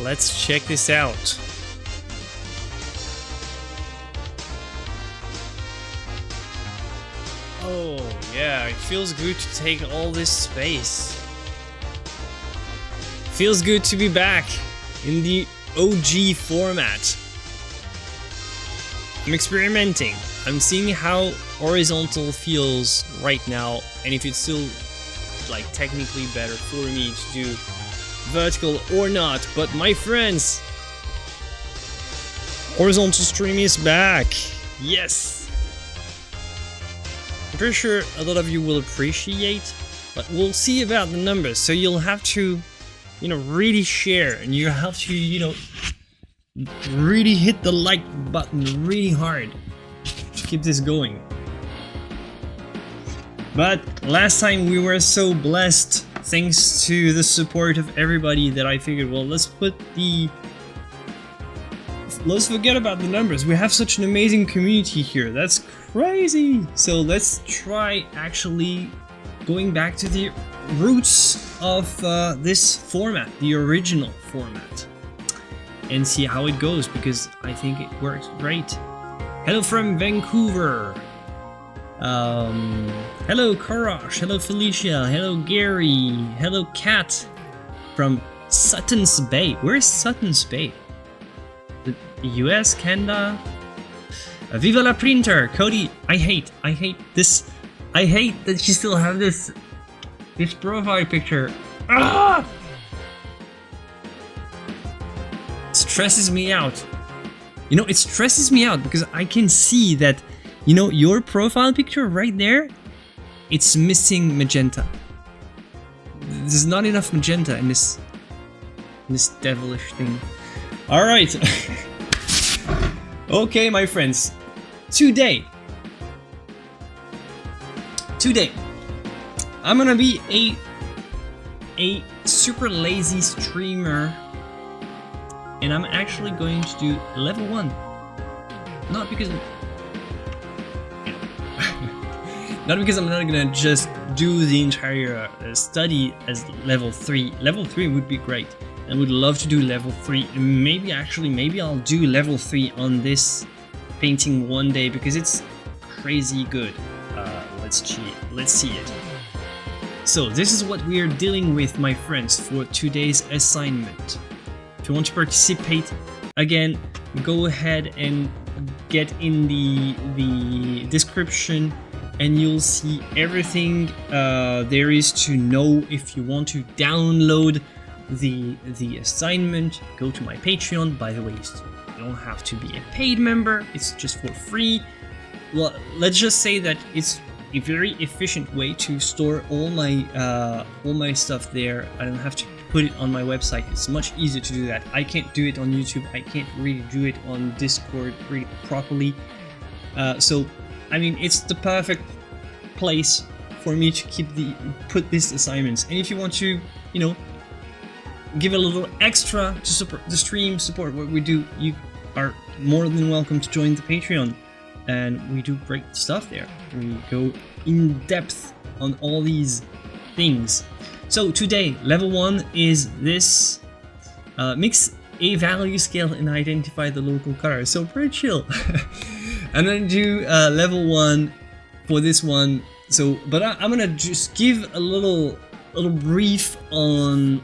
let's check this out. Oh yeah, it feels good to take all this space. Feels good to be back in the OG format. I'm experimenting. I'm seeing how horizontal feels right now, and if it's still like technically better for me to do vertical or not. But my friends, horizontal stream is back. Yes. I'm pretty sure a lot of you will appreciate, but we'll see about the numbers. So you'll have to, really share, and you have to, really hit the like button really hard to keep this going. But last time we were so blessed, thanks to the support of everybody, that I figured, well, let's forget about the numbers. We have such an amazing community here. That's crazy. So let's try actually going back to the roots of this format, the original format, and see how it goes, because I think it works great. Hello from Vancouver. Hello Karash, hello Felicia, hello Gary, hello Kat from Sutton's Bay. Where's Sutton's Bay? The US, Canada? Viva la printer! Cody, I hate this. I hate that you still have this profile picture. Ah! It stresses me out. It stresses me out because I can see that, your profile picture right there, it's missing magenta. There's not enough magenta in this devilish thing. All right. Okay, my friends. Today, I'm gonna be a super lazy streamer, and I'm actually going to do level 1. Not because I'm not gonna just do the entire study as level 3. Level 3 would be great. I would love to do level 3. Maybe I'll do level 3 on this painting one day, because it's crazy good. Let's see it. So this is what we are dealing with, my friends, for today's assignment. If you want to participate, again, go ahead and get in the description, and you'll see everything there is to know. If you want to download the assignment, go to my Patreon. By the way, you don't have to be a paid member, it's just for free. Well, let's just say that it's a very efficient way to store all my stuff there. I don't have to put it on my website. It's much easier to do that. I can't do it on YouTube. I can't really do it on Discord really properly. So I mean, it's the perfect place for me to put these assignments. And if you want to, give a little extra to support the stream, support what we do, you are more than welcome to join the Patreon. And we do great stuff there. We go in depth on all these things. So today, level 1 is this mix a value scale and identify the local color. So pretty chill. I'm gonna do level 1 for this one. So, but I'm gonna just give a little brief on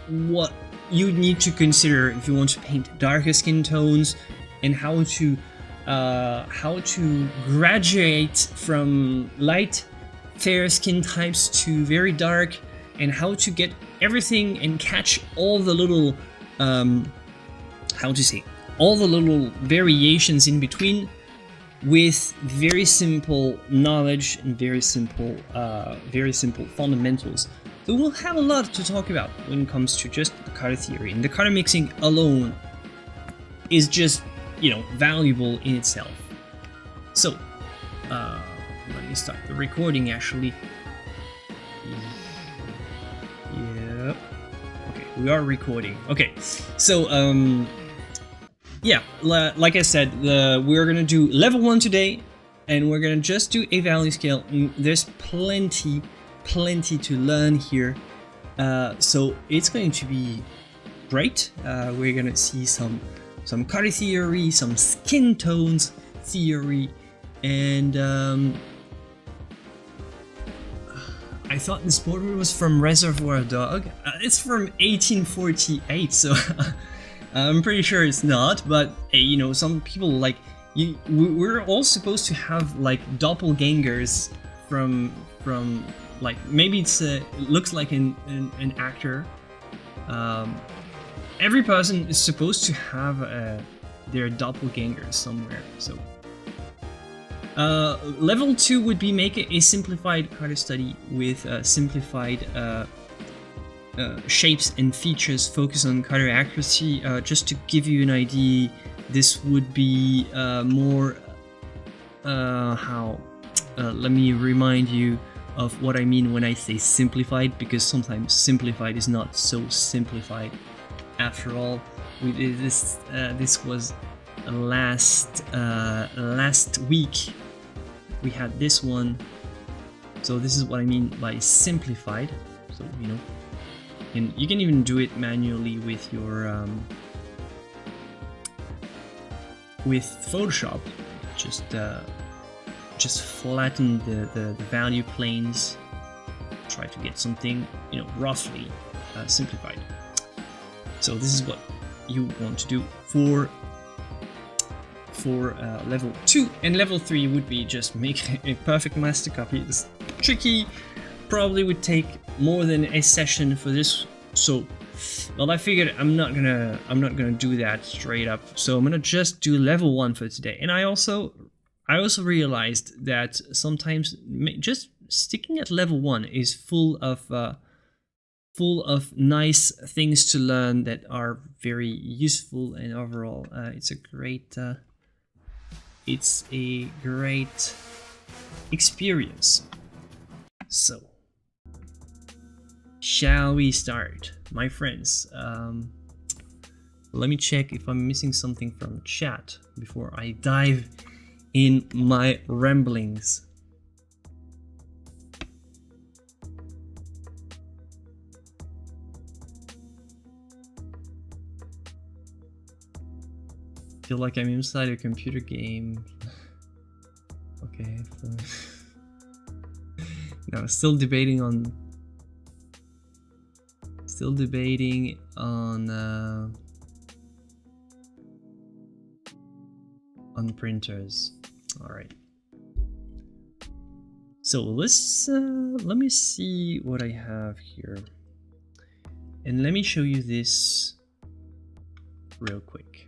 what you need to consider if you want to paint darker skin tones, and how to graduate from light fair skin types to very dark, and how to get everything and catch all the little all the little variations in between with very simple knowledge and very simple fundamentals. So we'll have a lot to talk about when it comes to just the color theory, and the color mixing alone is just valuable in itself. So let me start the recording actually. Yeah. Okay, we are recording. Okay, so yeah, like I said, we're gonna do level 1 today, and we're gonna just do a value scale. There's plenty to learn here, so it's going to be great. We're gonna see some color theory, some skin tones theory, and I thought this portrait was from Reservoir Dog. It's from 1848, so I'm pretty sure it's not. But hey, you know, some people like we're all supposed to have like doppelgangers from like maybe it looks like an actor. Every person is supposed to have their doppelganger somewhere. So level 2 would be make a simplified color study with simplified shapes and features, focus on color accuracy. Just to give you an idea, this would be more let me remind you of what I mean when I say simplified, because sometimes simplified is not so simplified. After all, this was last week. We had this one, so this is what I mean by simplified. So you know, and you can even do it manually with your with Photoshop. Just flatten the value planes. Try to get something, you know, roughly simplified. So this is what you want to do for level 2, and level 3 would be just make a perfect master copy. It's tricky, probably would take more than a session for this. So, well, I figured I'm not gonna do that straight up. So I'm gonna just do level 1 for today. And I also realized that sometimes just sticking at level 1 is full of nice things to learn that are very useful, and overall it's a great experience. So shall we start, my friends? Let me check if I'm missing something from chat before I dive in my ramblings. Feel like I'm inside a computer game. Okay. No, still debating on printers. All right. So let me see what I have here, and let me show you this real quick.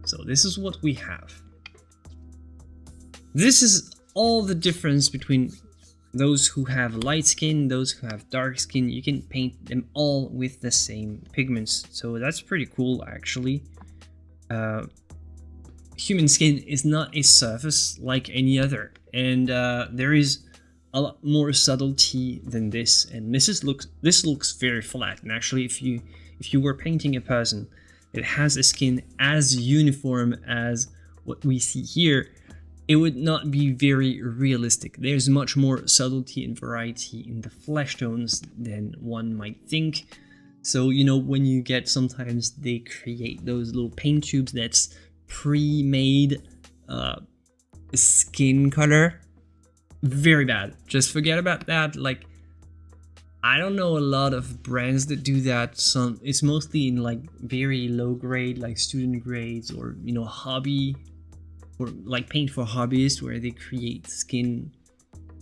So this is what we have. This is all the difference between those who have light skin, those who have dark skin. You can paint them all with the same pigments. So that's pretty cool, actually. Human skin is not a surface like any other, and there is a lot more subtlety than this. And this looks very flat. And actually, if you were painting a person that has a skin as uniform as what we see here, it would not be very realistic. There's much more subtlety and variety in the flesh tones than one might think. So, you know, when you get, sometimes they create those little paint tubes that's pre-made skin color. Very bad. Just forget about that. Like, I don't know a lot of brands that do that. It's mostly in like very low grade, like student grades, or, you know, hobby, or like paint for hobbyists, where they create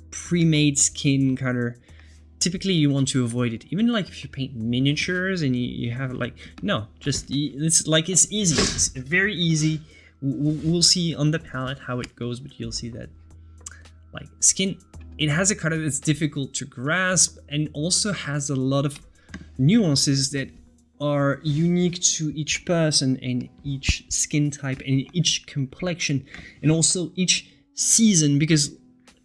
pre-made skin color. Typically you want to avoid it. Even like if you paint miniatures and you have like, no, just, it's like, it's easy. It's very easy. We'll see on the palette how it goes, but you'll see that like skin, it has a color that's difficult to grasp, and also has a lot of nuances that are unique to each person and each skin type and each complexion, and also each season, because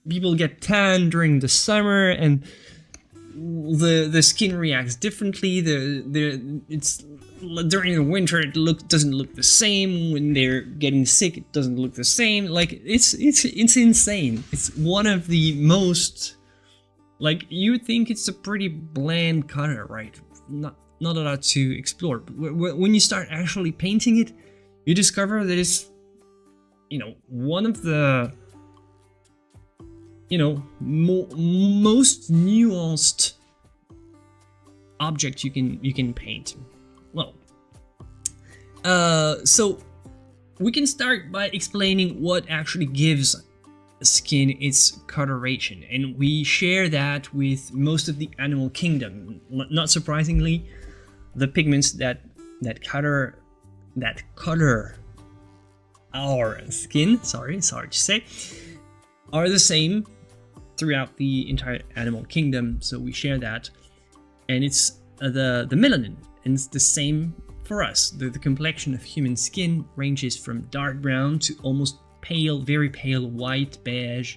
people get tan during the summer and the skin reacts differently. It's during the winter, it doesn't look the same. When they're getting sick, it doesn't look the same. Like, it's insane. It's one of the most, like, you would think it's a pretty bland color, right? not allowed to explore. But when you start actually painting it, you discover that it's, you know, one of the, you know, most nuanced object you can paint. Well, so we can start by explaining what actually gives skin its coloration, and we share that with most of the animal kingdom. Not surprisingly, the pigments that color our skin, sorry to say, are the same throughout the entire animal kingdom. So we share that, and it's the melanin, and it's the same for us. The complexion of human skin ranges from dark brown to almost pale, very pale white, beige,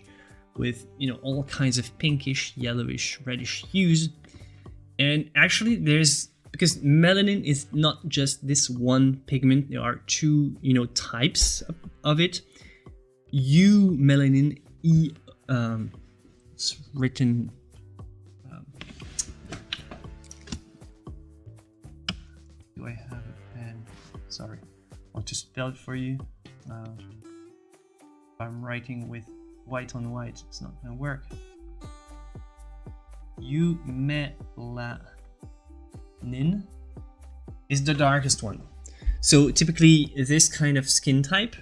with, you know, all kinds of pinkish, yellowish, reddish hues. And actually because melanin is not just this one pigment, there are two, you know, types of it. Eumelanin, it's written, do I have a pen? Sorry, I want to spell it for you. I'm writing with white on white, it's not gonna work. Eumelanin is the darkest one. So typically this kind of skin type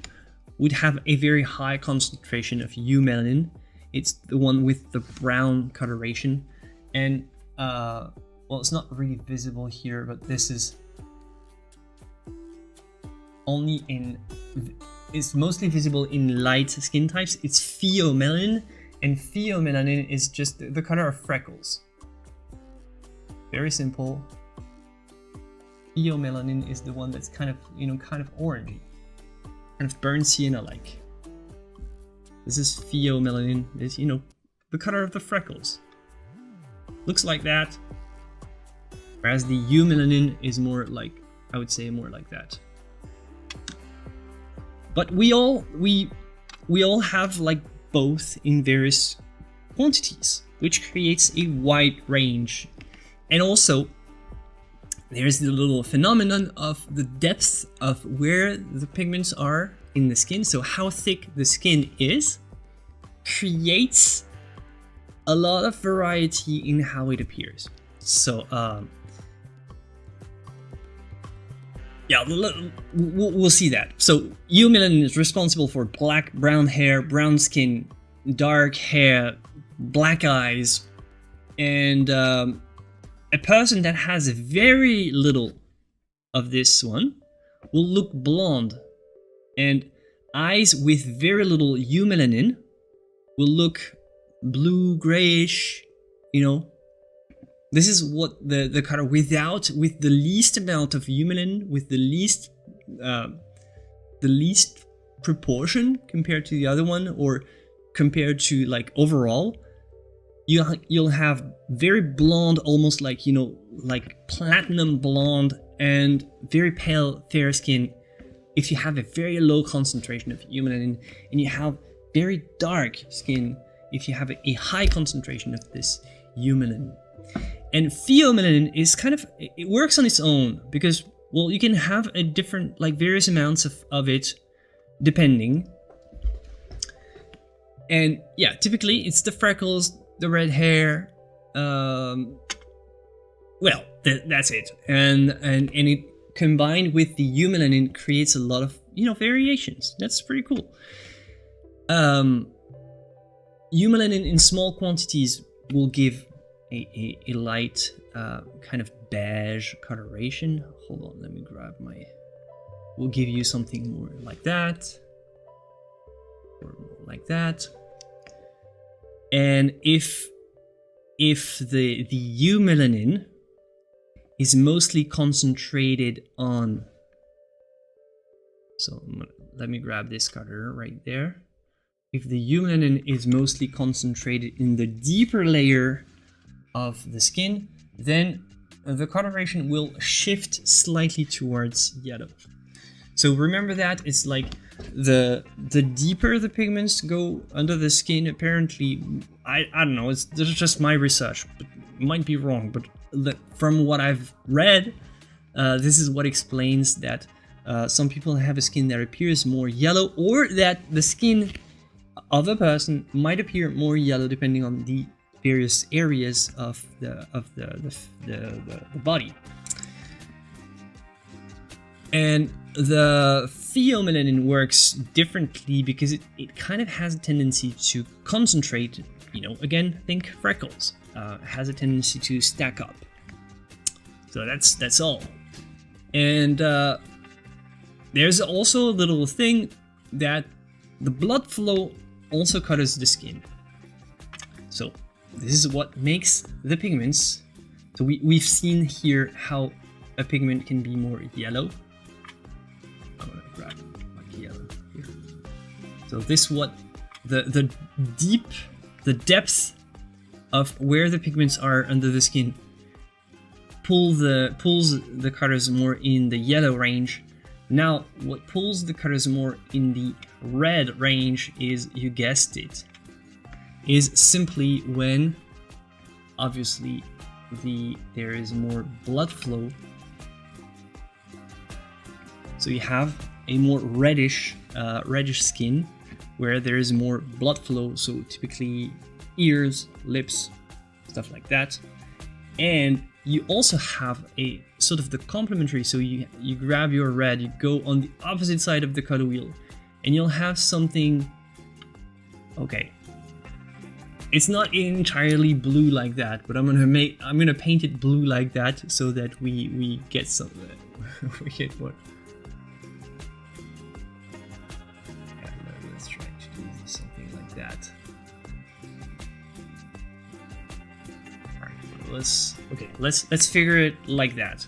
would have a very high concentration of eumelanin. It's the one with the brown coloration, and well, it's not really visible here, but this is only in, it's mostly visible in light skin types. It's pheomelanin, and pheomelanin is just the color of freckles. Very simple. Pheomelanin is the one that's kind of, you know, kind of orangey, kind of burnt sienna like. This is pheomelanin, is, you know, the color of the freckles. Looks like that. Whereas the eumelanin is more like, I would say more like that. But we all have like both in various quantities, which creates a wide range. And also there's the little phenomenon of the depth of where the pigments are in the skin. So how thick the skin is creates a lot of variety in how it appears. So yeah, we'll see that. So eumelanin is responsible for black, brown hair, brown skin, dark hair, black eyes, and a person that has very little of this one will look blonde, and eyes with very little eumelanin will look blue, grayish, you know. This is what the color with the least amount of eumelanin, with the least proportion compared to the other one, or compared to like overall, you'll have very blonde, almost like, you know, like platinum blonde, and very pale fair skin if you have a very low concentration of eumelanin, and you have very dark skin if you have a high concentration of this eumelanin. And pheomelanin is kind of, it works on its own, because, well, you can have a different, like various amounts of it depending. And yeah, typically it's the freckles, the red hair, well, that's it. And it combined with the eumelanin creates a lot of, you know, variations. That's pretty cool. Eumelanin in small quantities will give a light kind of beige coloration. Hold on, let me grab my, we'll give you something more like that, or more like that. And if the eumelanin is mostly concentrated on, so let me grab this color right there. If the eumelanin is mostly concentrated in the deeper layer of the skin, then the coloration will shift slightly towards yellow. So remember that it's like the deeper the pigments go under the skin, apparently, I don't know, it's just my research, but it might be wrong, but from what I've read, this is what explains that some people have a skin that appears more yellow, or that the skin of a person might appear more yellow depending on the various areas of the body. And the pheomelanin works differently because it kind of has a tendency to concentrate, you know, again, think freckles, has a tendency to stack up. So that's all. And there's also a little thing that the blood flow also colors the skin. So this is what makes the pigments. So we've seen here how a pigment can be more yellow. I'm gonna grab like yellow here. So this what the depth of where the pigments are under the skin pulls the colors more in the yellow range. Now, what pulls the colors more in the red range is, you guessed it, is simply when, obviously, there is more blood flow. So you have a more reddish skin where there is more blood flow. So typically ears, lips, stuff like that. And you also have a sort of the complementary. So you grab your red, you go on the opposite side of the color wheel, and you'll have something. Okay, it's not entirely blue like that, but I'm gonna paint it blue like that so that we get some. We get what? Let's try to do something like that. Let's figure it like that.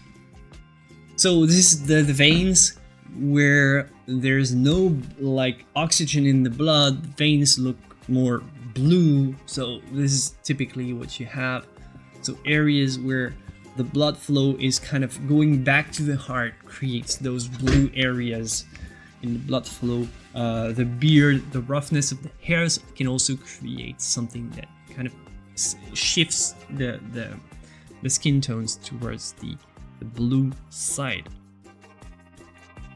So this is the veins where there's no like oxygen in the blood. Veins look more blue, so this is typically what you have. So areas where the blood flow is kind of going back to the heart creates those blue areas in the blood flow. The beard, the roughness of the hairs can also create something that kind of shifts the skin tones towards the blue side.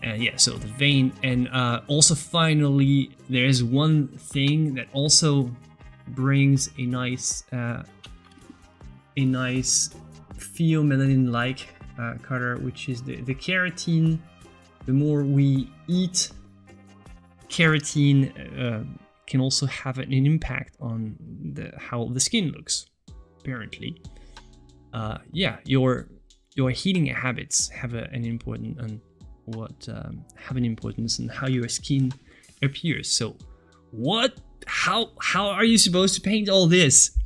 And yeah, so the vein. And also finally, there's one thing that also brings a nice pheomelanin-like color, which is the keratin. The more we eat, keratin can also have an impact on how the skin looks, apparently. Yeah, your heating habits have an importance on how your skin appears. So how are you supposed to paint all this?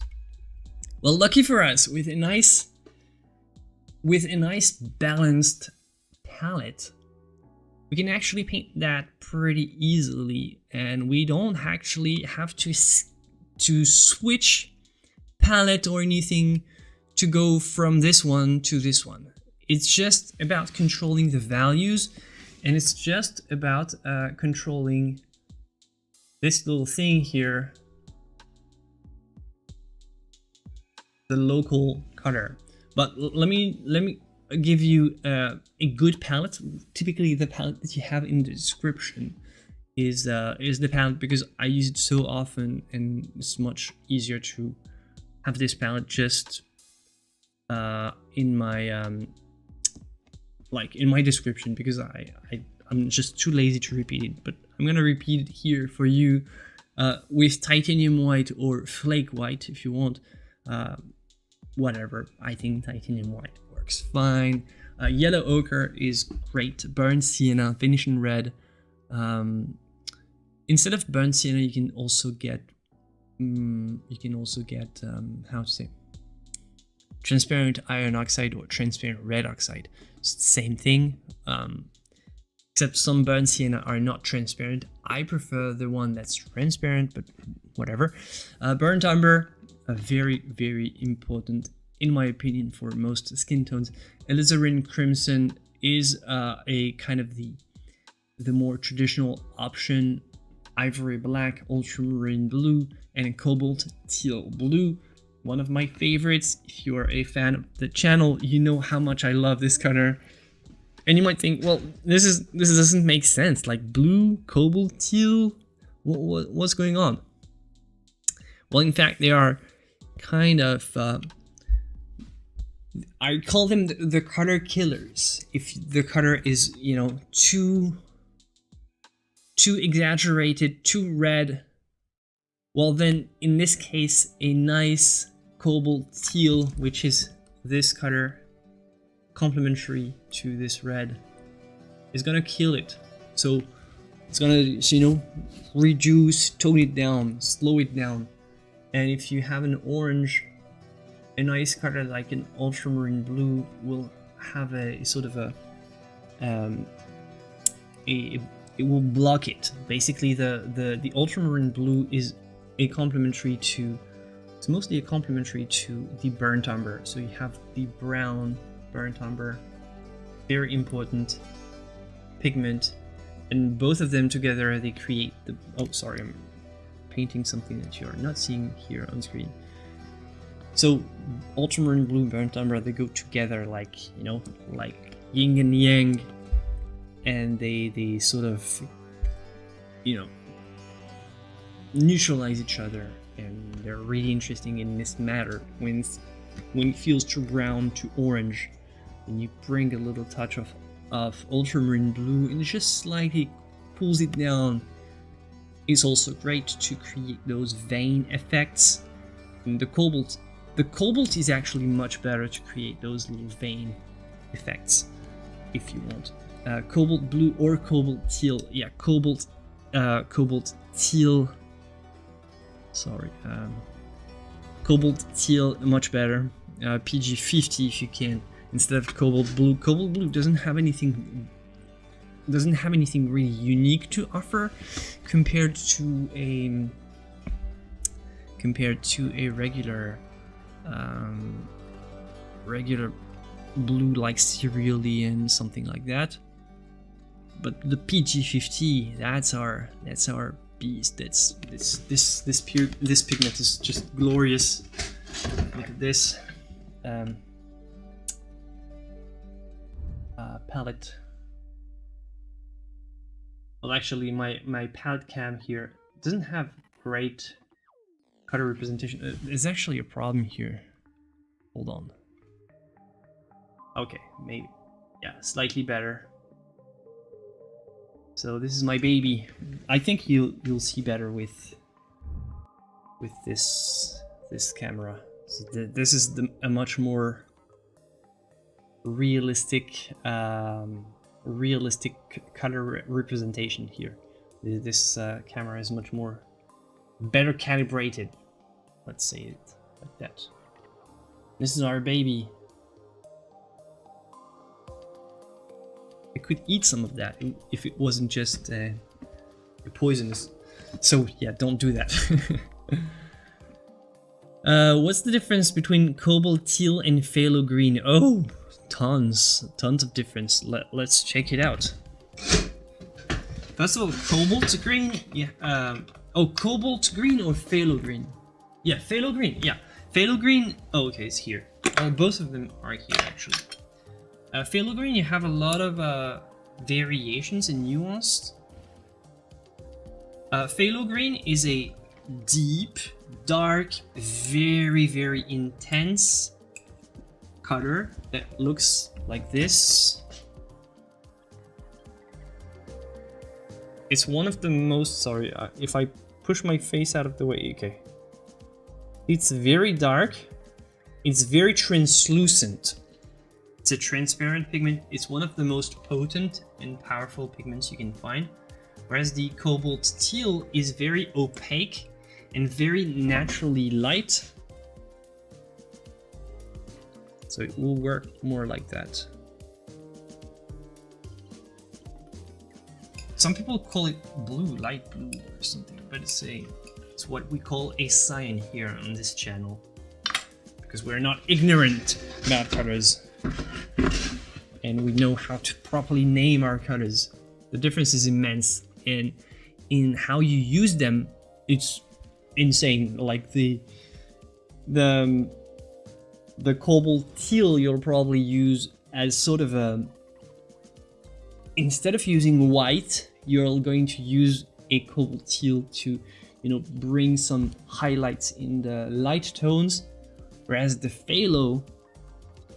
Well, lucky for us, with a nice balanced palette, we can actually paint that pretty easily, and we don't actually have to switch palette or anything to go from this one to this one. It's just about controlling the values, and it's just about controlling this little thing here, the local color. But let me give you a good palette. Typically, the palette that you have in the description is the palette, because I use it so often, and it's much easier to have this palette just in my in my description, because I'm just too lazy to repeat it. But I'm gonna repeat it here for you with titanium white or flake white if you want. Whatever, I think titanium white works fine. Yellow ochre is great. Burnt sienna, Venetian red. Instead of burnt sienna, you can also get how to say, transparent iron oxide or transparent red oxide. It's the same thing, except some burnt sienna are not transparent. I prefer the one that's transparent, but whatever. Burnt umber, very, very important in my opinion for most skin tones. Alizarin crimson is a kind of the more traditional option. Ivory black, ultramarine blue, and cobalt teal blue One of my favorites. If you are a fan of the channel, you know how much I love this color. And you might think, well, this doesn't make sense. Like blue, cobalt, teal, what's going on? Well, in fact, they are kind of, I call them the color killers. If the color is, you know, too exaggerated, too red, well then, in this case, a nice cobalt teal, which is this color, complementary to this red, is gonna kill it. So it's gonna, you know, reduce, tone it down, slow it down. And if you have an orange, a nice color like an ultramarine blue will have a sort of it will block it. Basically, the ultramarine blue is a complementary to, it's mostly a complementary to the burnt umber. So you have the brown burnt umber, very important pigment, and both of them together they create the, oh sorry, I'm painting something that you are not seeing here on screen. So ultramarine blue, burnt umber, they go together like, you know, like yin and yang, and they sort of, you know, neutralize each other, and they're really interesting in this matter. When it feels too brown, too orange, and you bring a little touch of ultramarine blue and it just slightly pulls it down, it's also great to create those vein effects. And the cobalt is actually much better to create those little vein effects if you want. Cobalt blue or cobalt teal. Yeah, cobalt teal. Sorry, cobalt teal, much better. PG 50 if you can, instead of cobalt blue. Cobalt blue doesn't have anything really unique to offer compared to a regular blue like cerulean, something like that. But the PG50, that's our beast. This pigment is just glorious. Look at this palette. Well, actually, my palette cam here doesn't have great color representation. There's actually a problem here. Hold on. Okay, maybe. Yeah, slightly better. So this is my baby. I think you'll see better with this camera. So this is a much more realistic color representation here. This camera is much more better calibrated. Let's say it like that. This is our baby. I could eat some of that if it wasn't just poisonous. So yeah, don't do that. What's the difference between cobalt teal and phthalo green? Oh, tons of difference. Let's check it out. First of all, cobalt green. Yeah. Oh, cobalt green or phthalo green? Yeah, phthalo green. Yeah, phthalo green. Oh, okay, it's here. Both of them are here actually. Phthalo green, you have a lot of variations and nuance. Phthalo green is a deep, dark, very intense color that looks like this. It's one of the most, sorry, if I push my face out of the way, okay. It's very dark, it's very translucent. It's a transparent pigment. It's one of the most potent and powerful pigments you can find. Whereas the cobalt teal is very opaque and very naturally light. So it will work more like that. Some people call it blue, light blue or something, but it's what we call a cyan here on this channel. Because we're not ignorant about colors. And we know how to properly name our colors. The difference is immense, and in how you use them, it's insane. Like the the cobalt teal you'll probably use as sort of a, instead of using white, you're going to use a cobalt teal to, you know, bring some highlights in the light tones, whereas the phthalo,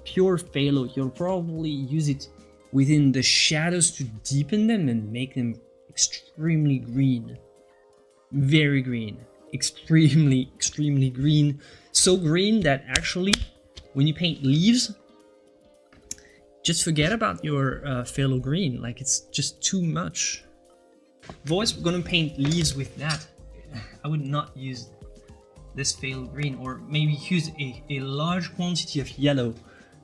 pure phthalo, you'll probably use it within the shadows to deepen them and make them extremely green. Very green. Extremely green. So green that actually, when you paint leaves, just forget about your phthalo green. Like, it's just too much. If I was gonna paint leaves with that, I would not use this phthalo green, or maybe use a large quantity of yellow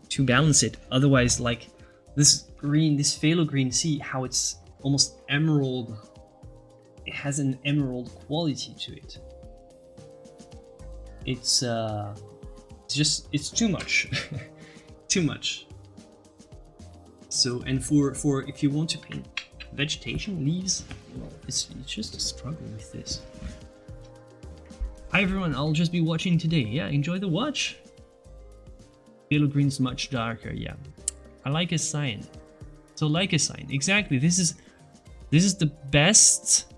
to balance it. Otherwise, like, this green, this phthalo green, see how it's almost emerald. It has an emerald quality to it. It's just, it's too much. Too much. So, and for if you want to paint vegetation, leaves, well, it's just a struggle with this. Hi everyone, I'll just be watching today. Yeah, enjoy the watch. Phthalo green's much darker, yeah. I like a cyan. So like a cyan, exactly. This is the best.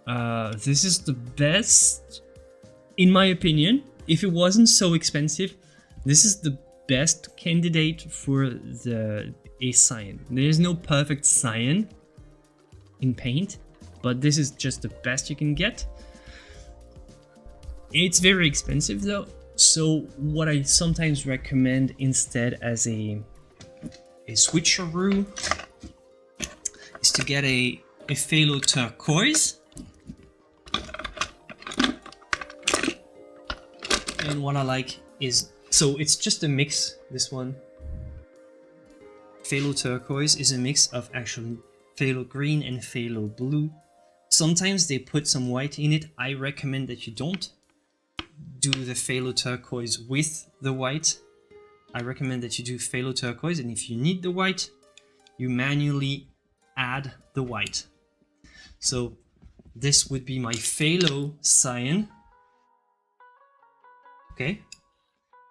This is the best, in my opinion. If it wasn't so expensive, this is the best candidate for a cyan. There is no perfect cyan in paint, but this is just the best you can get. It's very expensive though, so what I sometimes recommend instead as a switcheroo is to get a phthalo turquoise. And what I like is, so it's just a mix, this one. Phthalo turquoise is a mix of actually phthalo green and phthalo blue. Sometimes they put some white in it. I recommend that you don't do the phthalo turquoise with the white. I recommend that you do phthalo turquoise, and if you need the white, you manually add the white. So this would be my phthalo cyan. Okay,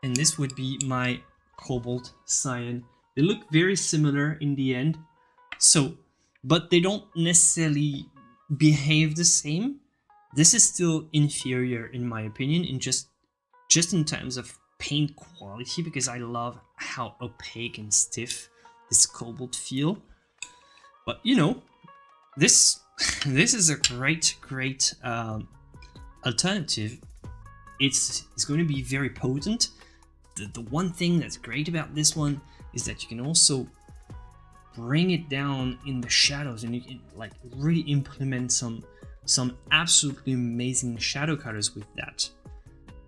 and this would be my cobalt cyan. They look very similar in the end, so, but they don't necessarily behave the same. This is still inferior in my opinion, in just in terms of paint quality, because I love how opaque and stiff this cobalt feel. But you know, this is a great alternative. It's going to be very potent. The one thing that's great about this one is that you can also bring it down in the shadows, and you can like really implement some absolutely amazing shadow colors with that.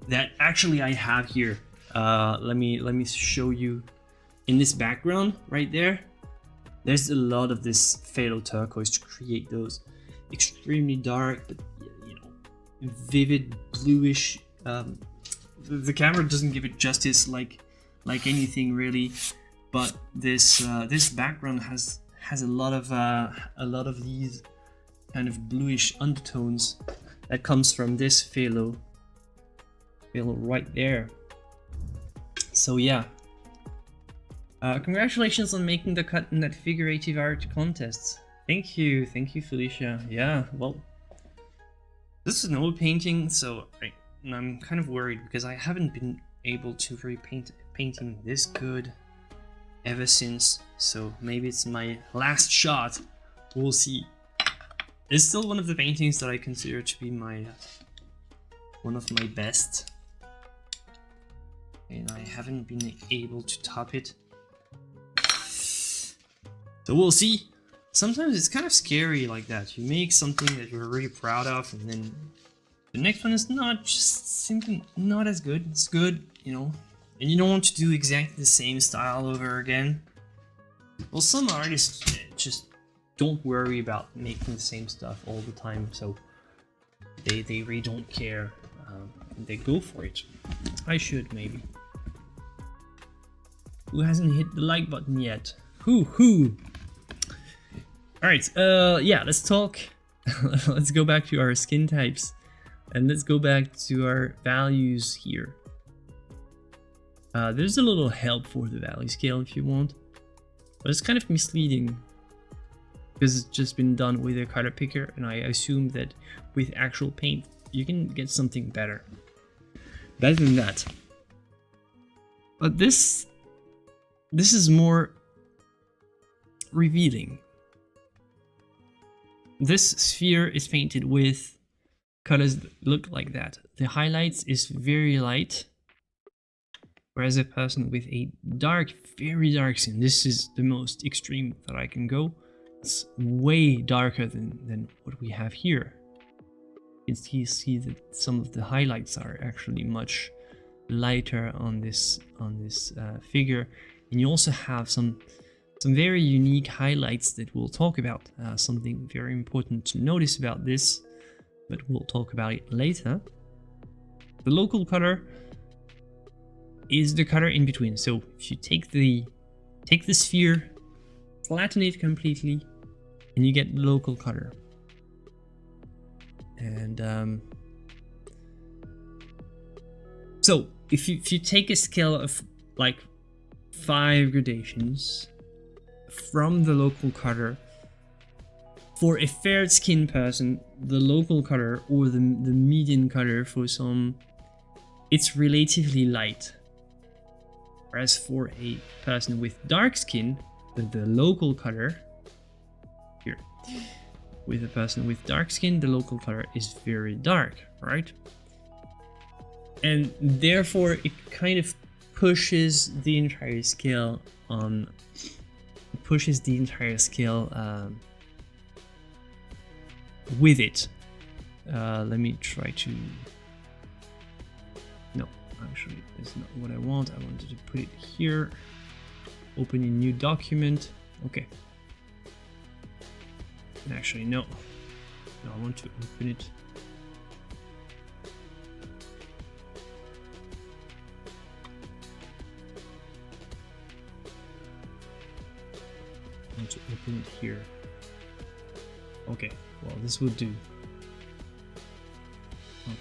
That actually I have here. Let me show you. In this background right there, there's a lot of this phthalo turquoise to create those extremely dark, but you know, vivid bluish. The camera doesn't give it justice like anything really, but this background has a lot of these kind of bluish undertones that comes from this phthalo right there. So yeah, congratulations on making the cut in that figurative art contest. Thank you Felicia. Yeah, well, this is an old painting, so I'm kind of worried because I haven't been able to repaint painting this good ever since, so maybe it's my last shot. We'll see. It's still one of the paintings that I consider to be one of my best, and I haven't been able to top it, so we'll see. Sometimes it's kind of scary like that. You make something that you're really proud of, and then the next one is not, just simply not as good. It's good, you know, and you don't want to do exactly the same style over again. Well, some artists just don't worry about making the same stuff all the time, so they really don't care. They go for it. I should maybe. Who hasn't hit the like button yet? Who? All right. Yeah. Let's talk. Let's go back to our skin types. And let's go back to our values here. There's a little help for the value scale if you want, but it's kind of misleading because it's just been done with a color picker, and I assume that with actual paint you can get something better than that. But this is more revealing. This sphere is painted with colors that look like that. The highlights is very light, whereas a person with a dark, very dark skin, this is the most extreme that I can go. It's way darker than what we have here. You can see that some of the highlights are actually much lighter on this figure, and you also have some very unique highlights that we'll talk about. Something very important to notice about this, but we'll talk about it later. The local color is the color in between. So if you take the sphere, flatten it completely, and you get the local color. And so if you take a scale of like 5 gradations from the local color, for a fair skinned person, the local color or the median color for some, it's relatively light. Whereas for a person with dark skin, the local color here, with a person with dark skin, the local color is very dark, right? And therefore it kind of pushes the entire scale with it. Let me try to, no, actually that's not what I want. I wanted to put it here, open a new document. Okay, actually no, I want to open it. I want to open it here. Okay, well this would do. Okay.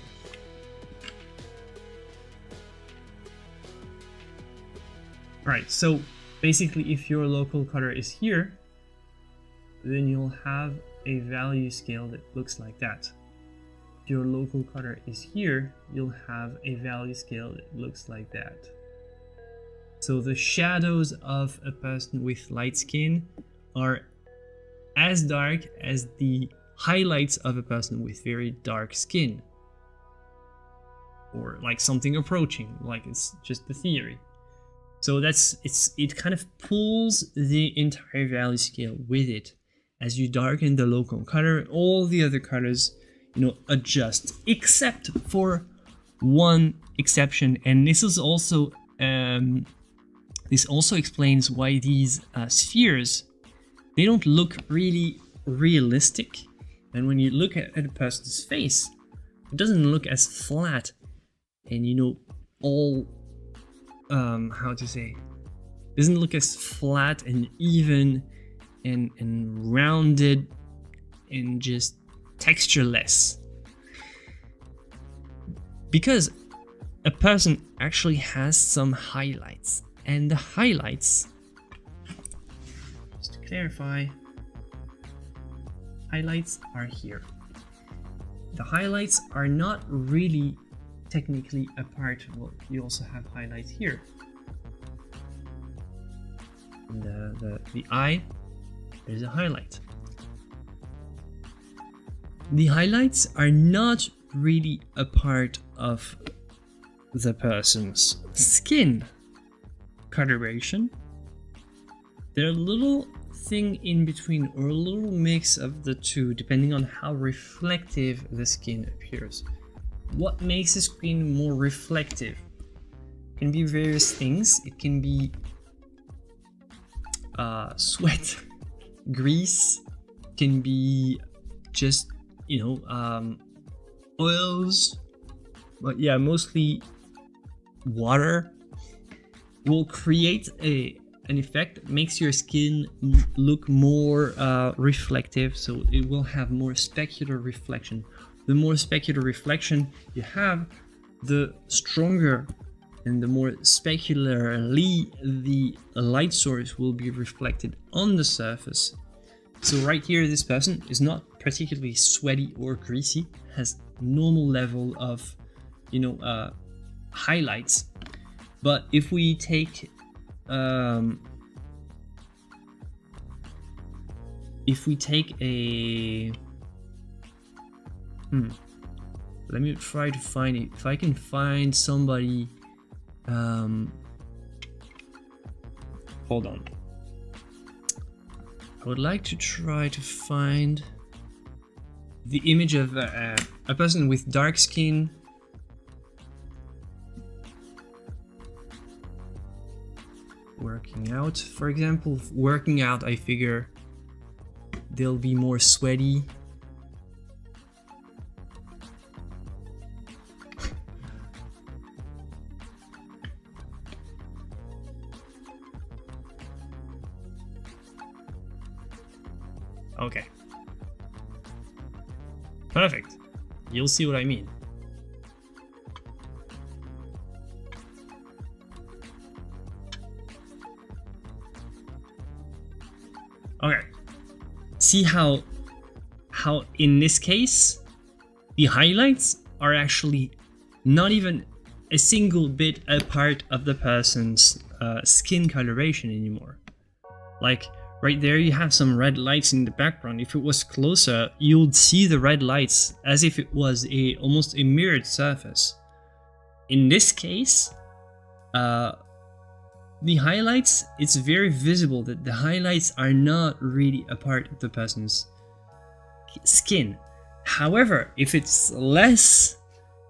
Alright, so basically if your local color is here, then you'll have a value scale that looks like that. If your local color is here, you'll have a value scale that looks like that. So the shadows of a person with light skin are as dark as the highlights of a person with very dark skin, or like something approaching, like it's just the theory. So it kind of pulls the entire value scale with it. As you darken the local color, all the other colors, adjust, except for one exception, and this is also this also explains why these spheres, they don't look really realistic. And when you look at a person's face, it doesn't look as flat and all how to say, doesn't look as flat and even and rounded and just textureless, because a person actually has some highlights, and the highlights, just to clarify, highlights are here. The highlights are not really technically a part. Well, you also have highlights here. And the eye, there's a highlight. The highlights are not really a part of the person's skin coloration. They're a little thing in between, or a little mix of the two, depending on how reflective the skin appears. What makes a skin more reflective? It can be various things. It can be sweat, grease, can be just oils, but yeah, mostly water will create a an effect that makes your skin look more reflective, so it will have more specular reflection. The more specular reflection you have, the stronger and the more specularly the light source will be reflected on the surface. So right here, this person is not particularly sweaty or greasy, has normal level of, you know, highlights. But if we take a let me try to find it. If I can find somebody, hold on. I would like to try to find the image of a person with dark skin. Working out, for example. Working out, I figure they'll be more sweaty. Okay. Perfect. You'll see what I mean. Okay. See how in this case the highlights are actually not even a single bit a part of the person's skin coloration anymore. Like right there you have some red lights in the background. If it was closer, you would see the red lights as if it was almost a mirrored surface. In this case, the highlights, it's very visible that the highlights are not really a part of the person's skin. However, if it's less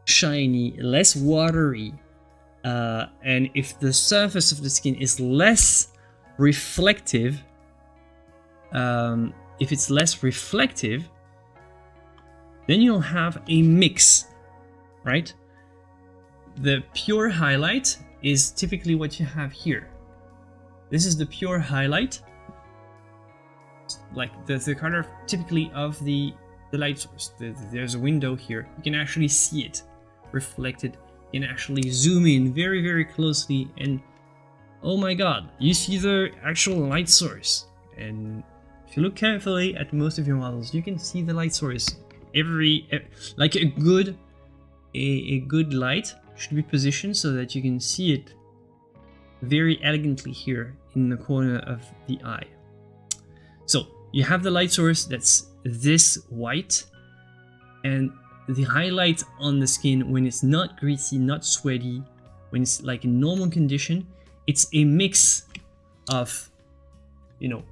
shiny, less watery, and if the surface of the skin is less reflective, then you'll have a mix, right? The pure highlight is typically what you have here. This is the pure highlight, like the color typically of the light source. There's a window here. You can actually see it reflected. You can actually zoom in very, very closely, and oh my god, you see the actual light source. And if you look carefully at most of your models, you can see the light source. Like a good light should be positioned so that you can see it very elegantly here in the corner of the eye. So you have the light source that's this white, and the highlight on the skin when it's not greasy, not sweaty, when it's like a normal condition, it's a mix of, you know,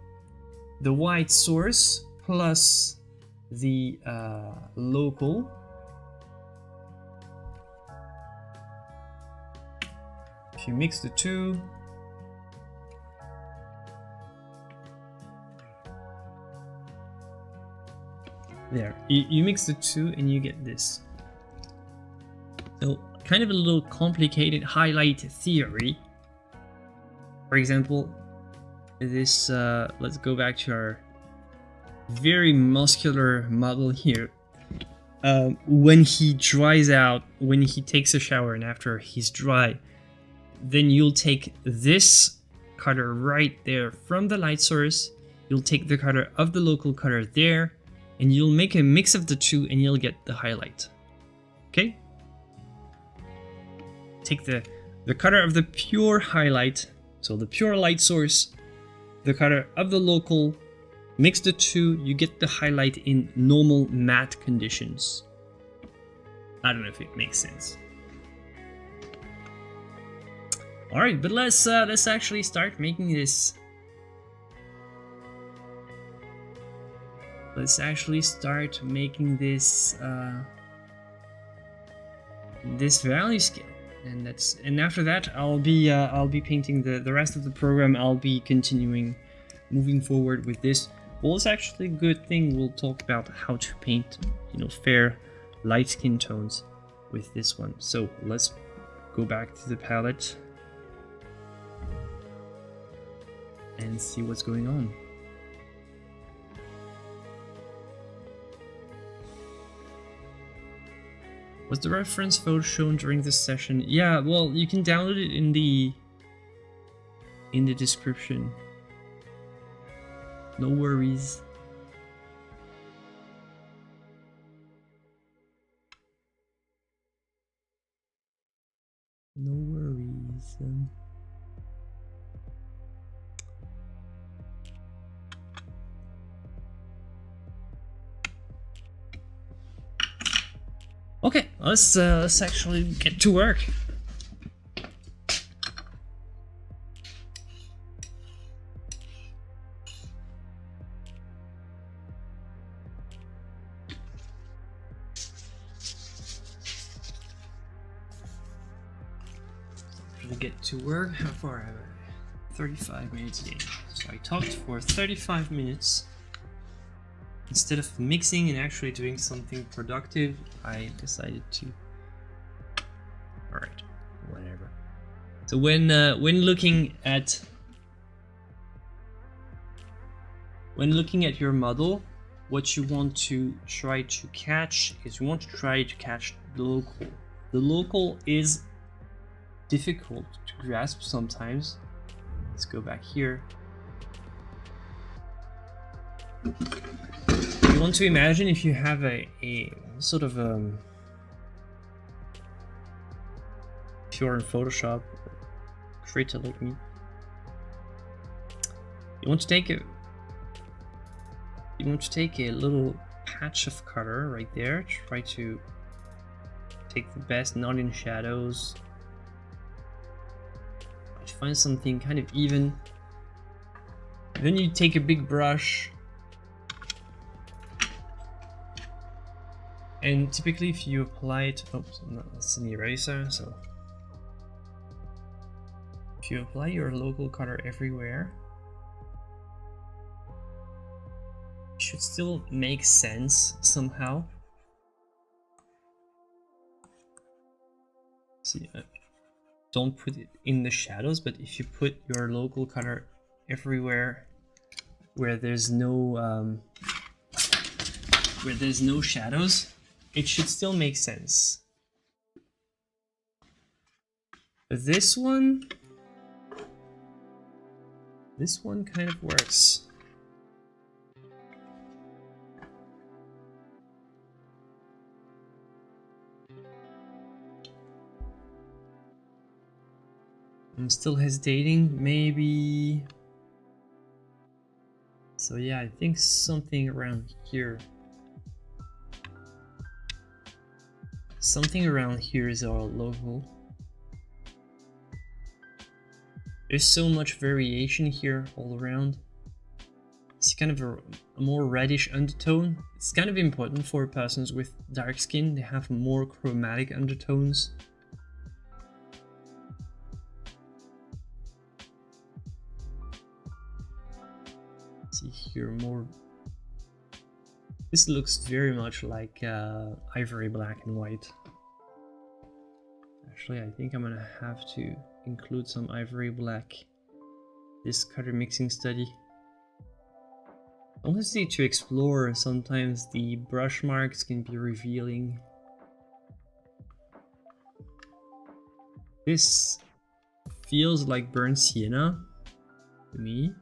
the white source plus the local. If you mix the two, there, you mix the two and you get this. So kind of a little complicated highlight theory. For example, this, let's go back to our very muscular model here. When he dries out, when he takes a shower and after he's dry, then you'll take this color right there from the light source, you'll take the color of the local color there, and you'll make a mix of the two and you'll get the highlight. Okay? Take the color of the pure highlight, so the pure light source, the color of the local, mix the two, you get the highlight in normal matte conditions. I don't know if it makes sense. All right, but let's actually start making this. Let's actually start making this this value scale, and after that I'll be painting the rest of the program. I'll be continuing moving forward with this. Well, it's actually a good thing. We'll talk about how to paint, you know, fair light skin tones with this one. So let's go back to the palette. and see what's going on. Was the reference photo shown during this session? Yeah, well, you can download it in the description. No worries. No worries. Okay, let's actually get to work. Get to work. How far have I? 35 minutes in. So I talked for 35 minutes. Instead of mixing and actually doing something productive, I decided to. Alright, whatever. So when looking at your model, what you want to try to catch is you want to try to catch the local. The local is difficult to grasp sometimes. Let's go back here. You want to imagine if you have a sort of if you're in Photoshop, creator like me, you want to take a little patch of color right there. Try to take the best, not in shadows. Find something kind of even. Then you take a big brush, and typically if you apply it, oops, no, that's an eraser, so if you apply your local color everywhere, it should still make sense somehow. See, don't put it in the shadows, but if you put your local color everywhere where there's no shadows, it should still make sense. This one kind of works. I'm still hesitating, maybe. So yeah, I think something around here. Something around here is our logo. There's so much variation here all around. It's kind of a more reddish undertone. It's kind of important for persons with dark skin. They have more chromatic undertones. See here more. This looks very much like ivory black and white. Actually, I think I'm gonna have to include some ivory black. This color mixing study. Honestly, to explore, sometimes the brush marks can be revealing. This feels like burnt sienna to me.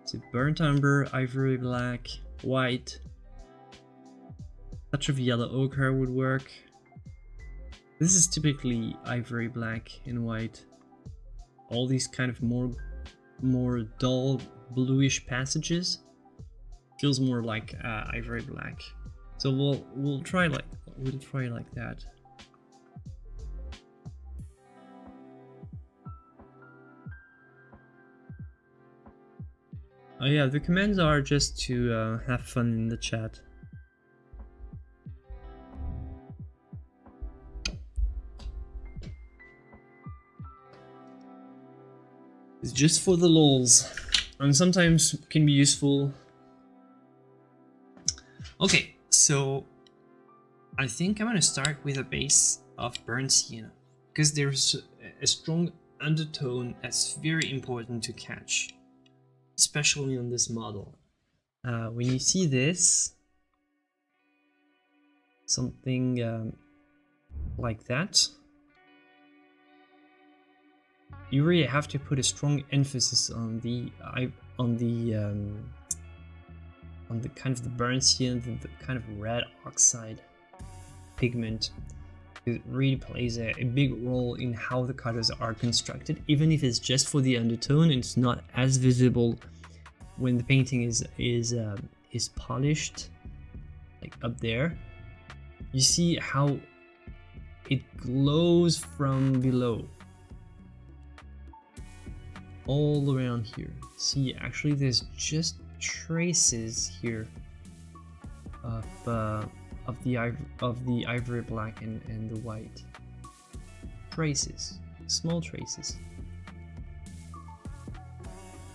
It's a burnt umber, ivory black, white. Touch of yellow ochre would work. This is typically ivory black and white. All these kind of more dull bluish passages feels more like ivory black. So we'll try like that. Oh yeah, the commands are just to have fun in the chat. It's just for the lols, and sometimes can be useful. Okay, so I think I'm gonna start with a base of burnt sienna, because there's a strong undertone that's very important to catch, especially on this model. When you see this, something like that, you really have to put a strong emphasis on the kind of the burnt sienna, the kind of red oxide pigment. It really plays a big role in how the colors are constructed, even if it's just for the undertone and it's not as visible when the painting is polished, like up there. You see how it glows from below all around here. See, actually there's just traces here of the ivory black and the white. Traces, small traces.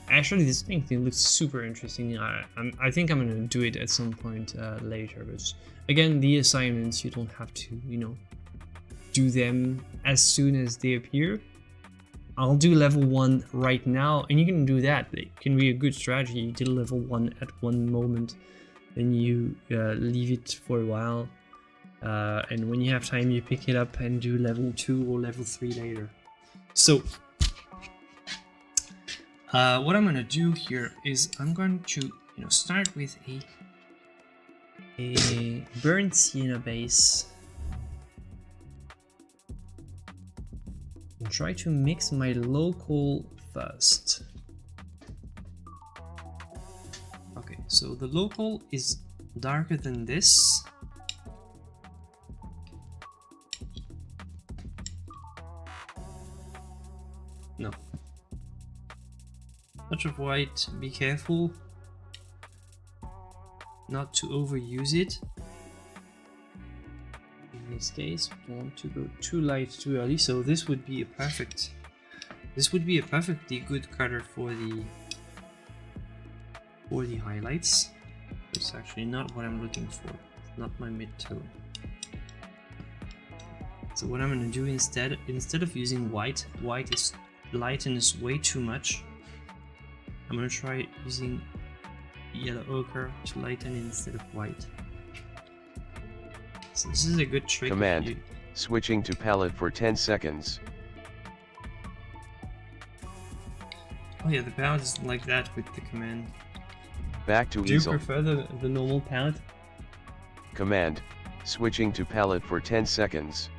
Actually, this painting looks super interesting. I think I'm gonna do it at some point later. But again, the assignments, you don't have to, you know, do them as soon as they appear. I'll do level 1 right now, and you can do that. It can be a good strategy. You do level 1 at one moment, then you leave it for a while, and when you have time, you pick it up and do level 2 or level 3 later. So what I'm gonna do here is I'm going to, you know, start with a burnt sienna base and try to mix my local first. Okay, so the local is darker than this. No. Touch of white, be careful not to overuse it. In this case, we don't want to go too light too early, so this would be a perfectly good color for the highlights. It's actually not what I'm looking for. It's not my mid-tone. So what I'm gonna do instead of using white is lightens way too much. I'm gonna try using yellow ochre to lighten instead of white. So this is a good trick. Command, switching to palette for 10 seconds. Oh yeah, the palette is like that with the command. Back to Do easel. you prefer the normal palette? Command, switching to palette for 10 seconds.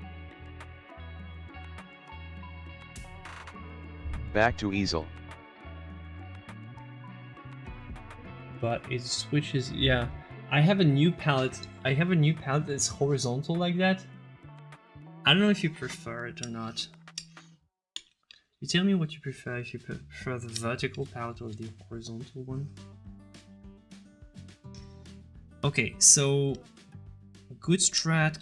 Back to easel. But it switches, yeah. I have a new palette that's horizontal like that. I don't know if you prefer it or not. You tell me what you prefer, if you prefer the vertical palette or the horizontal one. Okay, so good strat.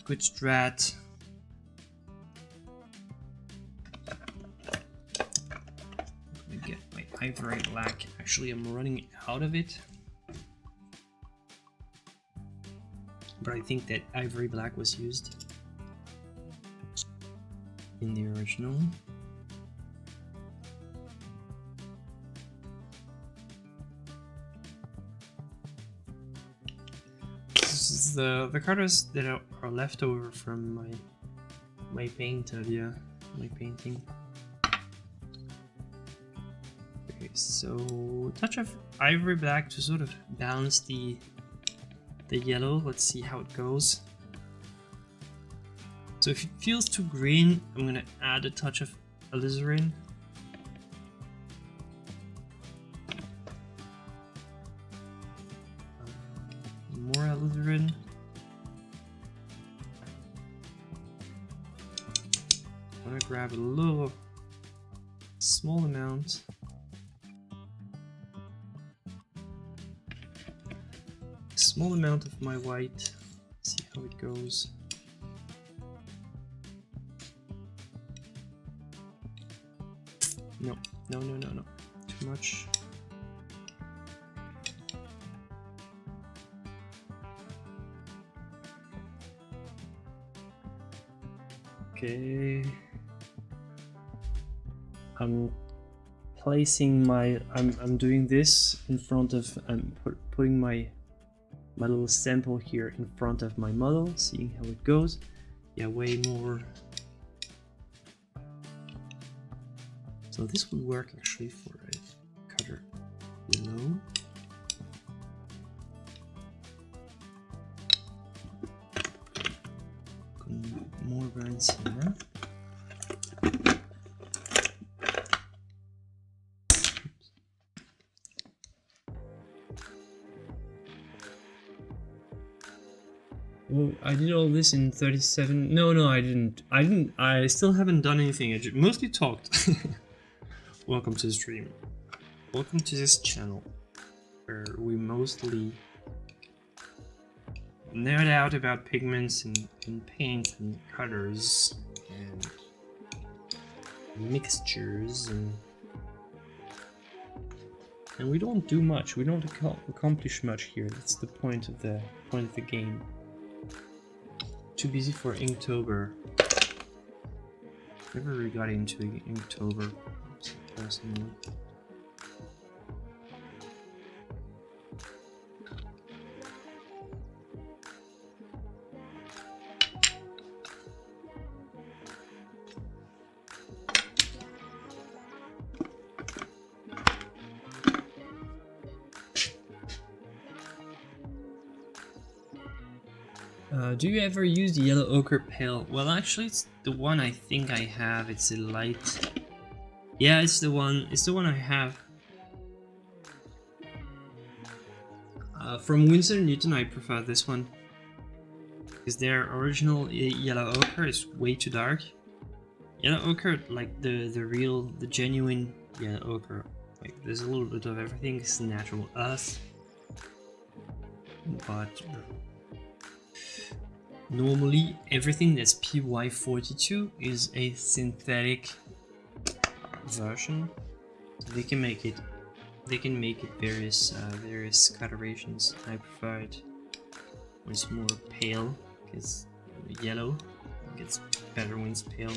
Let me get my ivory black. Actually, I'm running out of it. But I think that ivory black was used in the original. This is the colors that are left over from my painting. Okay, so touch of ivory black to sort of balance the yellow. Let's see how it goes. So if it feels too green, I'm gonna add a touch of alizarin. More alizarin. I'm gonna grab a small amount. Small amount of my white. See how it goes. No. Too much. Okay. I'm placing my, I'm doing this in front of, I'm putting my little sample here in front of my model, seeing how it goes. Yeah, way more. So this would work actually for a cutter below. More lines here. Well, I did all this in 37. No, I didn't. I still haven't done anything. I mostly talked. Welcome to the stream. Welcome to this channel where we mostly nerd out about pigments and paints and colors and mixtures and we don't do much. We don't accomplish much here. That's the point of the game. Too busy for Inktober. Never really got into Inktober personally. Do you ever use the yellow ochre pale? Well, actually, it's the one I think I have. It's a light. Yeah, it's the one. It's the one I have. From Winsor & Newton, I prefer this one because their original yellow ochre is way too dark. Yellow ochre, like the genuine yellow ochre, like there's a little bit of everything. It's natural earth, but normally everything that's PY42 is a synthetic version. They can make it various colorations. I prefer it when it's more pale, because yellow gets better when it's pale.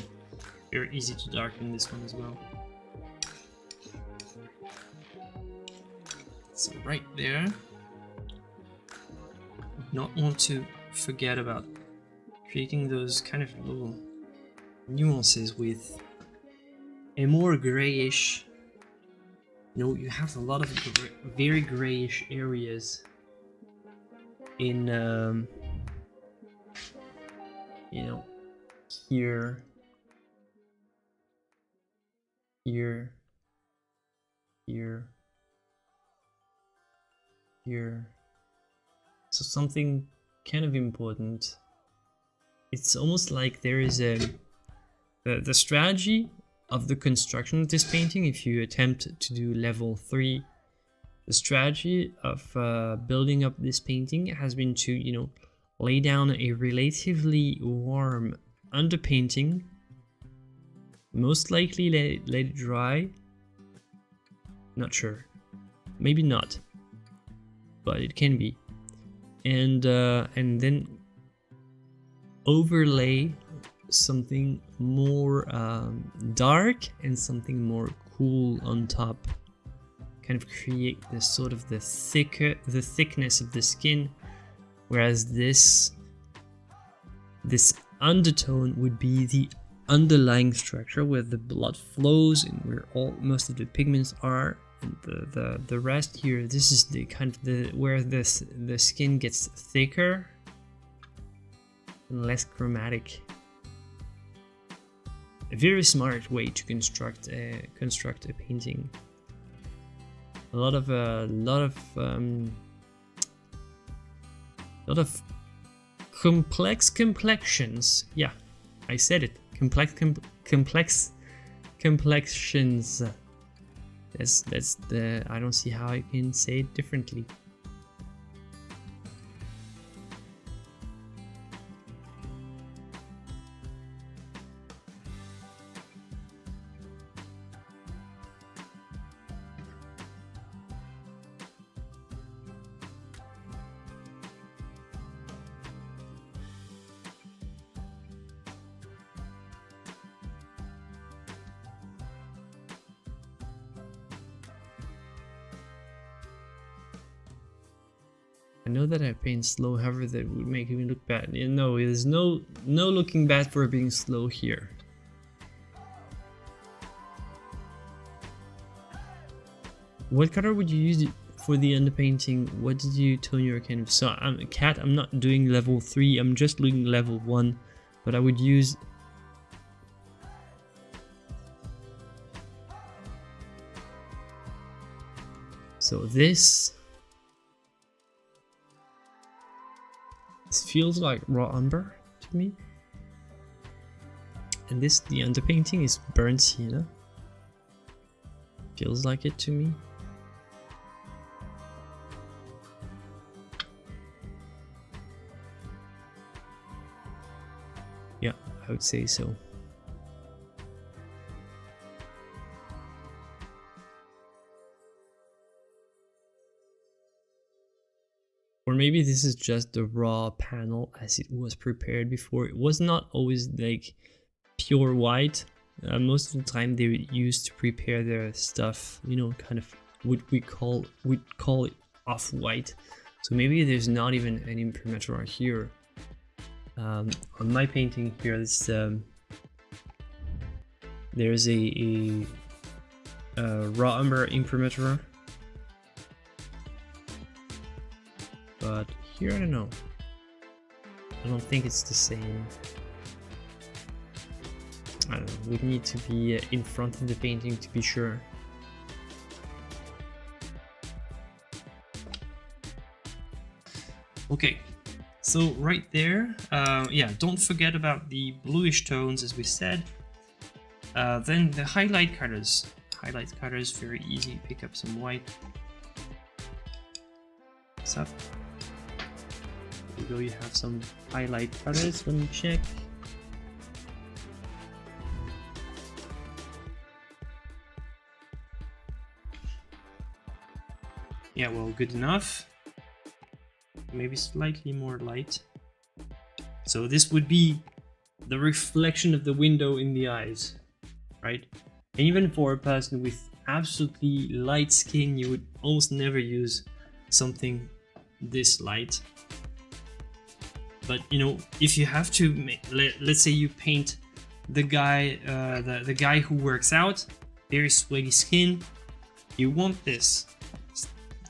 Very easy to darken this one as well. So right there. Not want to forget about creating those kind of little nuances with a more grayish. You know, you have a lot of very grayish areas in you know, here, here, so something kind of important. It's almost like there is the strategy of the construction of this painting. If you attempt to do level 3, the strategy of building up this painting has been to, you know, lay down a relatively warm underpainting, most likely let it dry. Not sure, maybe not, but it can be, and then overlay something more dark and something more cool on top. Kind of create this sort of the thickness of the skin, whereas this undertone would be the underlying structure where the blood flows and where most of the pigments are. And the rest here, this is the kind of where the skin gets thicker and less chromatic. A very smart way to construct a painting. A lot of complex complexions. Yeah, I said it. Complex complexions. That's the. I don't see how I can say it differently. I know that I paint slow, however that would make me look bad. Yeah, no, there's no looking bad for being slow here. What color would you use for the underpainting? What did you tone your canvas? So I'm a cat, I'm not doing level 3, I'm just doing level 1, but I would use so this feels like raw umber to me, and this, the underpainting, is burnt sienna. Feels like it to me. Yeah, I would say so. Or maybe this is just the raw panel as it was prepared before. It was not always like pure white. Most of the time they would use to prepare their stuff, you know, kind of what we'd call it off-white. So maybe there's not even any imprimatur here. On my painting here, this there's a raw umber imprimatur. But here, I don't know. I don't think it's the same. I don't know. We need to be in front of the painting to be sure. Okay, so right there, yeah, don't forget about the bluish tones as we said. Then the highlight colors. Highlight colors, very easy. Pick up some white. What's up? There you go, you have some highlight colors. Let me check. Yeah, well, good enough. Maybe slightly more light. So this would be the reflection of the window in the eyes, right? And even for a person with absolutely light skin, you would almost never use something this light. But you know, if you have to, let's say you paint the guy, the guy who works out, very sweaty skin, you want this.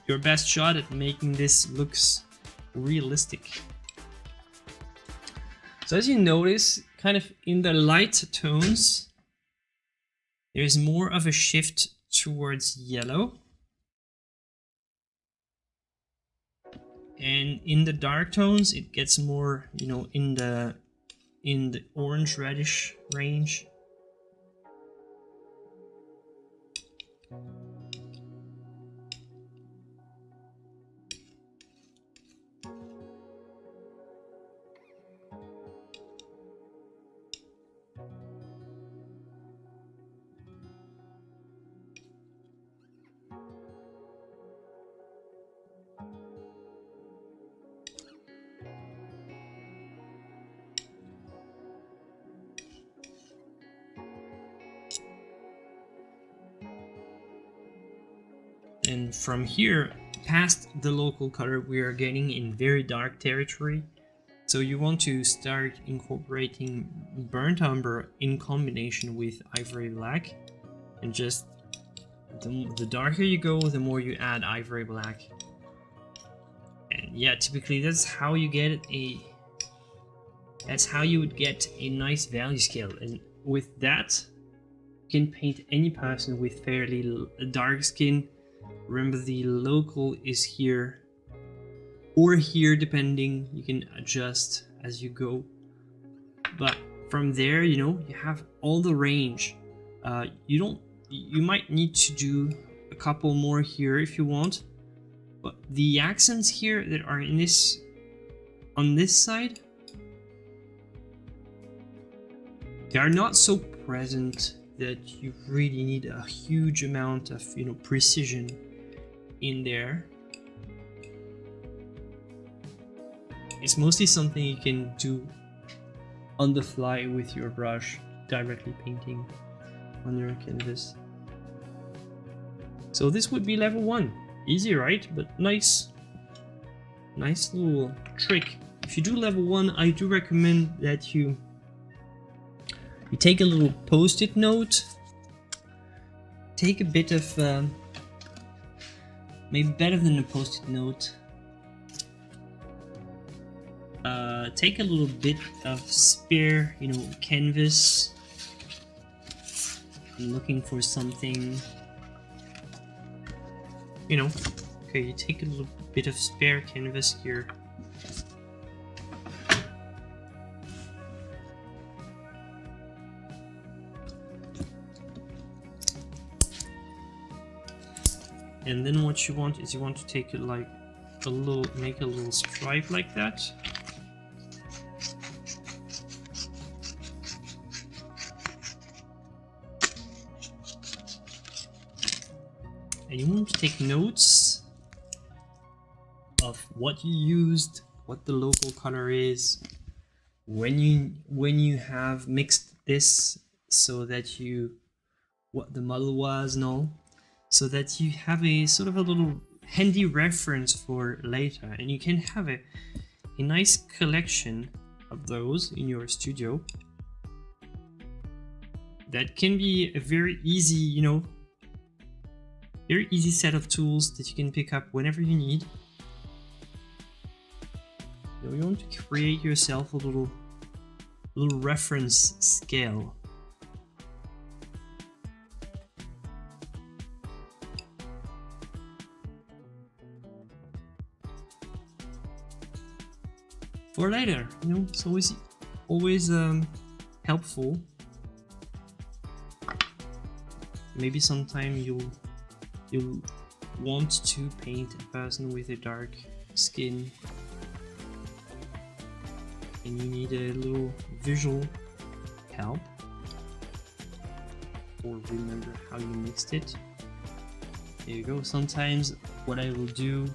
Your best shot at making this looks realistic. So as you notice, kind of in the light tones, there's more of a shift towards yellow. And in the dark tones, it gets more, you know, in the orange reddish range. And from here, past the local color, we are getting in very dark territory. So you want to start incorporating burnt umber in combination with ivory black. And just the darker you go, the more you add ivory black. And yeah, typically that's how you get that's how you would get a nice value scale. And with that, you can paint any person with fairly dark skin. Remember, the local is here or here, depending. You can adjust as you go. But from there, you know, you have all the range. You might need to do a couple more here if you want. But the accents here that are in this, on this side, they are not so present that you really need a huge amount of, you know, precision in there. It's mostly something you can do on the fly with your brush, directly painting on your canvas. So this would be level 1. Easy, right? But nice. nice little trick. If you do level 1, I do recommend that you take a little post-it note, take a bit of maybe better than a post-it note, take a little bit of spare, you know, canvas. I'm looking for something, you know. Okay, you take a little bit of spare canvas here. And then what you want is you want to take it like a little, make a little stripe like that. And you want to take notes of what you used, what the local color is, when you have mixed this, so that you, what the model was and all, so that you have a sort of a little handy reference for later, and you can have a nice collection of those in your studio. That can be a very easy, you know, very easy set of tools that you can pick up whenever you need. You want to create yourself a little reference scale. For later, you know, it's always helpful. Maybe sometime you'll want to paint a person with a dark skin, and you need a little visual help, or remember how you mixed it. There you go. Sometimes what I will do,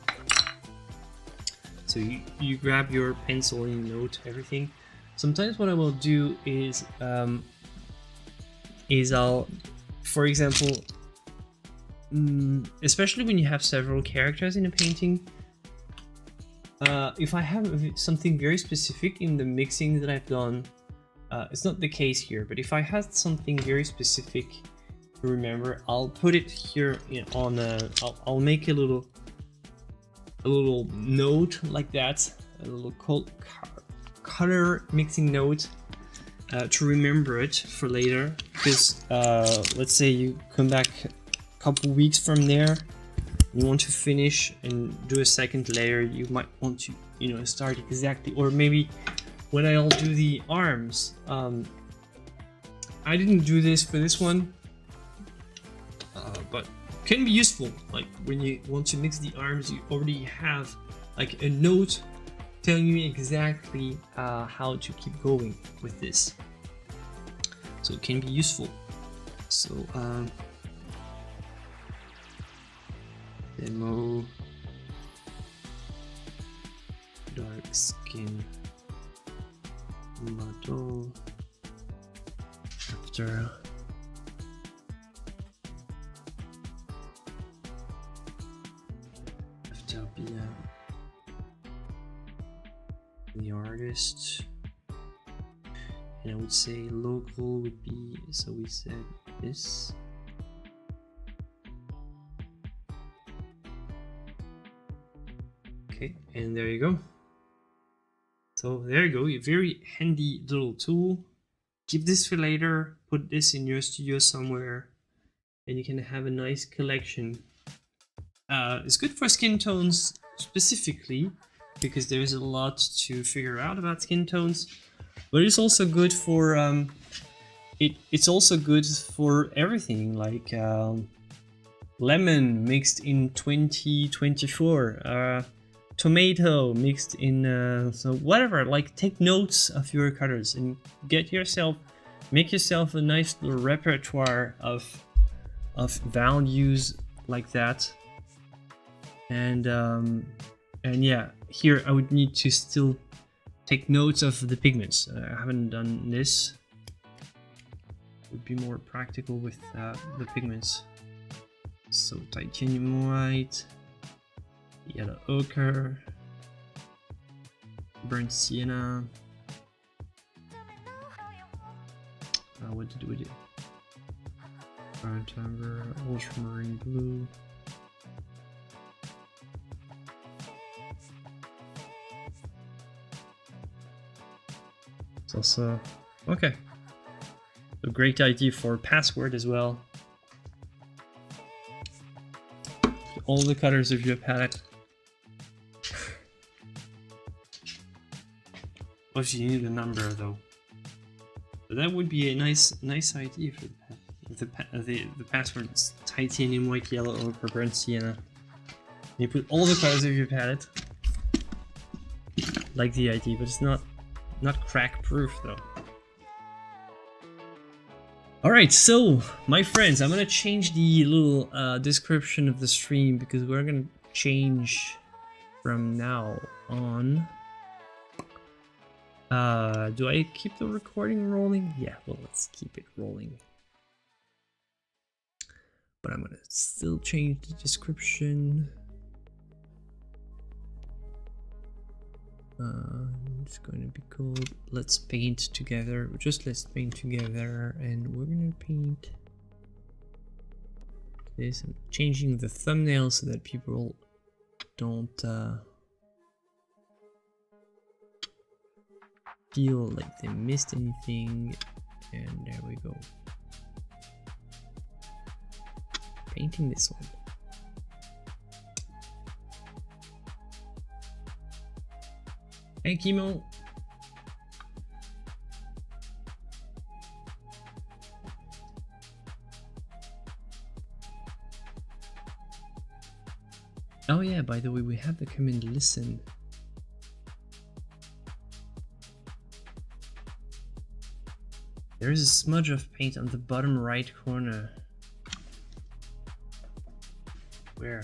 so you grab your pencil and you note everything. Sometimes what I will do is I'll, for example, especially when you have several characters in a painting, if I have something very specific in the mixing that I've done, it's not the case here, but if I had something very specific to remember, I'll put it here on I'll make a little note like that, a little color mixing note to remember it for later. Because let's say you come back a couple weeks from there, you want to finish and do a second layer, you might want to, you know, start exactly, or maybe when I'll do the arms, I didn't do this for this one, but can be useful. Like when you want to mix the arms, you already have like a note telling you exactly how to keep going with this, so it can be useful. So demo dark skin model after the artist, and I would say local would be, so we said this. Okay, and there you go. So there you go, a very handy little tool. Keep this for later, put this in your studio somewhere, and you can have a nice collection. It's good for skin tones specifically, because there's a lot to figure out about skin tones, but it's also good for it's also good for everything, like lemon mixed in 2024, tomato mixed in so whatever. Like, take notes of your colors and make yourself a nice little repertoire of values like that. And yeah, here I would need to still take notes of the pigments. I haven't done this. It would be more practical with the pigments. So titanium white, yellow ochre, Burnt sienna. What did we do? Burnt amber, ultramarine blue. It's also okay. A great idea for password as well. All the colors of your palette. Obviously, you need a number though. But that would be a nice idea for the password. It's titanium, white, yellow, or burnt sienna. You put all the colors of your palette. Like the idea, but it's not crack proof though. Alright, so my friends, I'm gonna change the little description of the stream because we're gonna change from now on. Do I keep the recording rolling? Yeah, well, let's keep it rolling. But I'm gonna still change the description. It's going to be called Let's Paint Together. Just let's paint together, and we're gonna paint this. I'm changing the thumbnail so that people don't feel like they missed anything. And there we go. Painting this one. Hey Kimo. Oh yeah, by the way, we have the command listen. There is a smudge of paint on the bottom right corner. Where?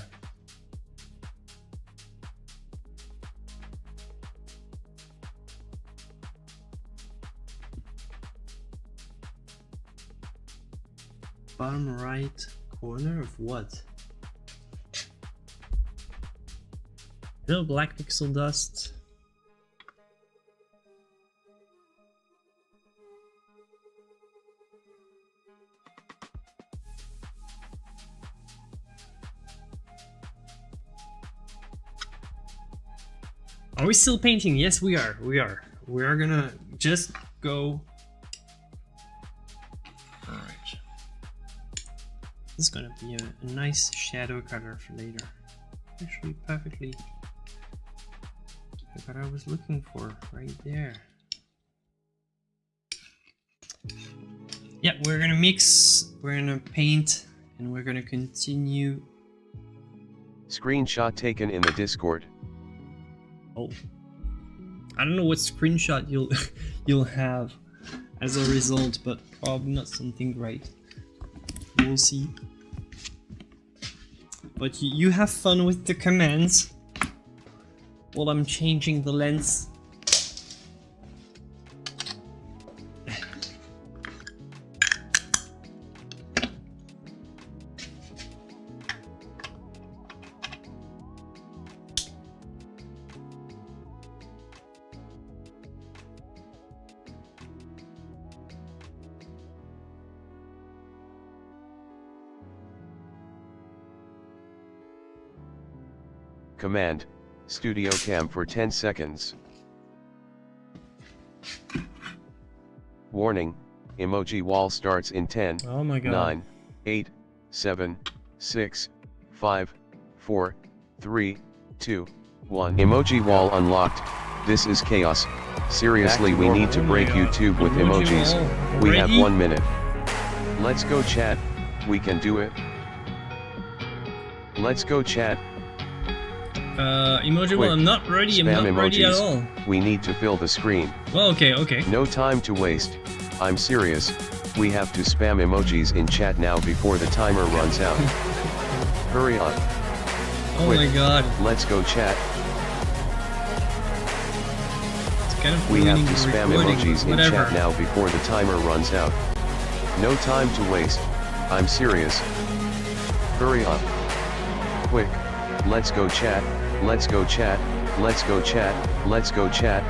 Bottom right corner of what? Little black pixel dust. Are we still painting? Yes, we are. We are. We are gonna just go. Alright. This is gonna be a nice shadow color for later. Actually, perfectly what I was looking for right there. Yeah, we're gonna mix, we're gonna paint, and we're gonna continue. Screenshot taken in the Discord. Oh, I don't know what screenshot you'll have as a result, but probably not something great. We'll see. But you have fun with the commands while I'm changing the lens. Command, Studio Cam for 10 seconds. Warning, emoji wall starts in 10, Oh my god. 9, 8, 7, 6, 5, 4, 3, 2, 1. Emoji wall unlocked. This is chaos. Seriously, we need to break YouTube with emojis. We have 1 minute. Let's go chat. We can do it. Let's go chat. Emoji, well, I'm not ready, I'm not ready at all. We need to fill the screen. Well, okay. No time to waste. I'm serious. We have to spam emojis in chat now before the timer runs out. Hurry up. Oh Quick. my god. Let's go chat. It's kind of We have to ruining the spam recording, emojis in whatever. chat now before the timer runs out. No time to waste. I'm serious. Hurry up. Quick. Let's go chat. Let's go chat. Let's go chat, let's go chat.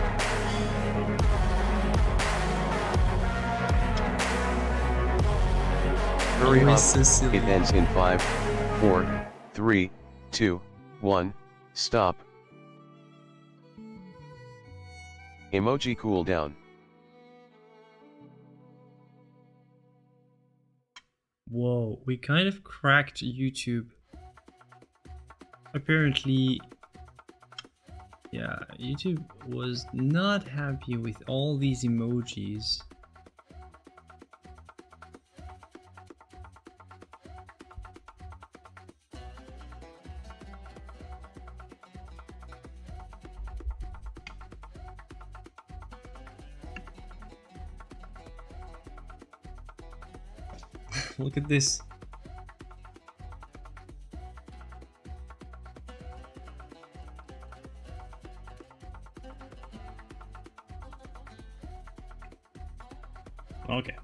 Hurry up, Always so silly. it ends in 5, 4, 3, 2, 1, stop. Emoji cooldown. Whoa, we kind of cracked YouTube. Apparently, yeah, YouTube was not happy with all these emojis. Look at this. Okay.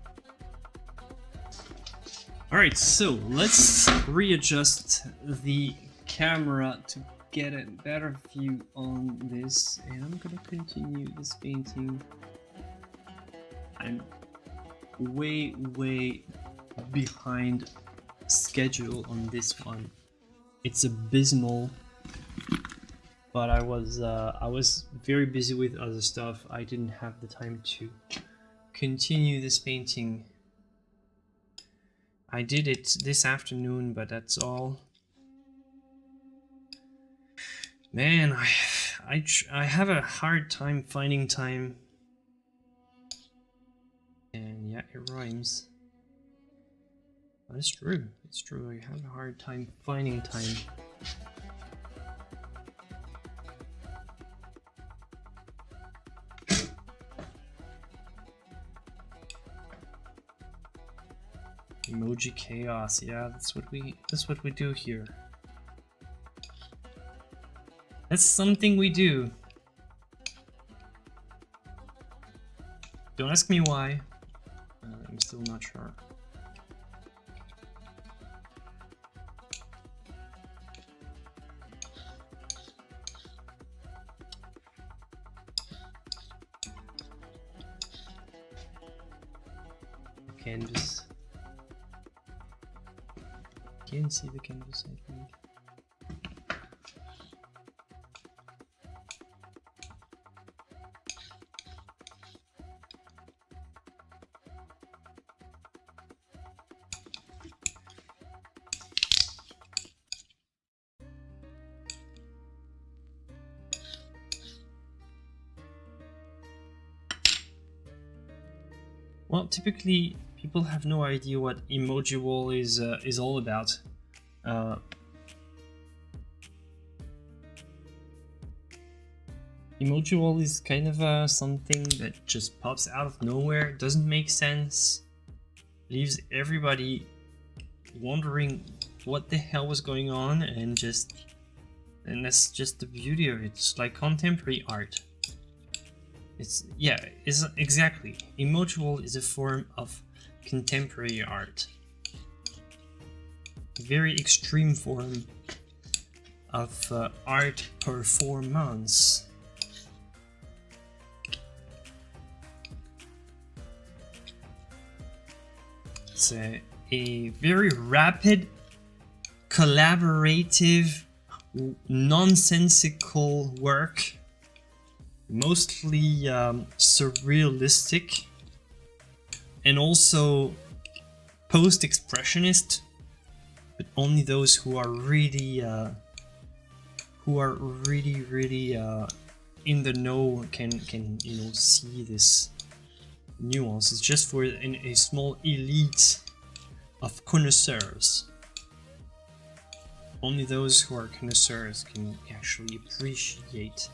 Alright, so let's readjust the camera to get a better view on this. And I'm gonna continue this painting. I'm way behind schedule on this one. It's abysmal, but I was very busy with other stuff. I didn't have the time to continue this painting. I did it this afternoon, but that's all. Man, I have a hard time finding time. And yeah, it rhymes. But it's true. It's true. I have a hard time finding time. Emoji chaos. Yeah, that's what we do here. That's something we do. Don't ask me why. I'm still not sure. Canvas. Can't see the canvas, I think. Well, typically people have no idea what emoji wall is all about. Emoji wall is kind of something that just pops out of nowhere, doesn't make sense, leaves everybody wondering what the hell was going on, and that's just the beauty of it. It's like contemporary art. It's exactly. Emoji wall is a form of contemporary art. A very extreme form of art performance. It's a very rapid, collaborative, nonsensical work. Mostly surrealistic, and also post-expressionist, but only those who are really in the know can see this nuance. It's just for a small elite of connoisseurs. Only those who are connoisseurs can actually appreciate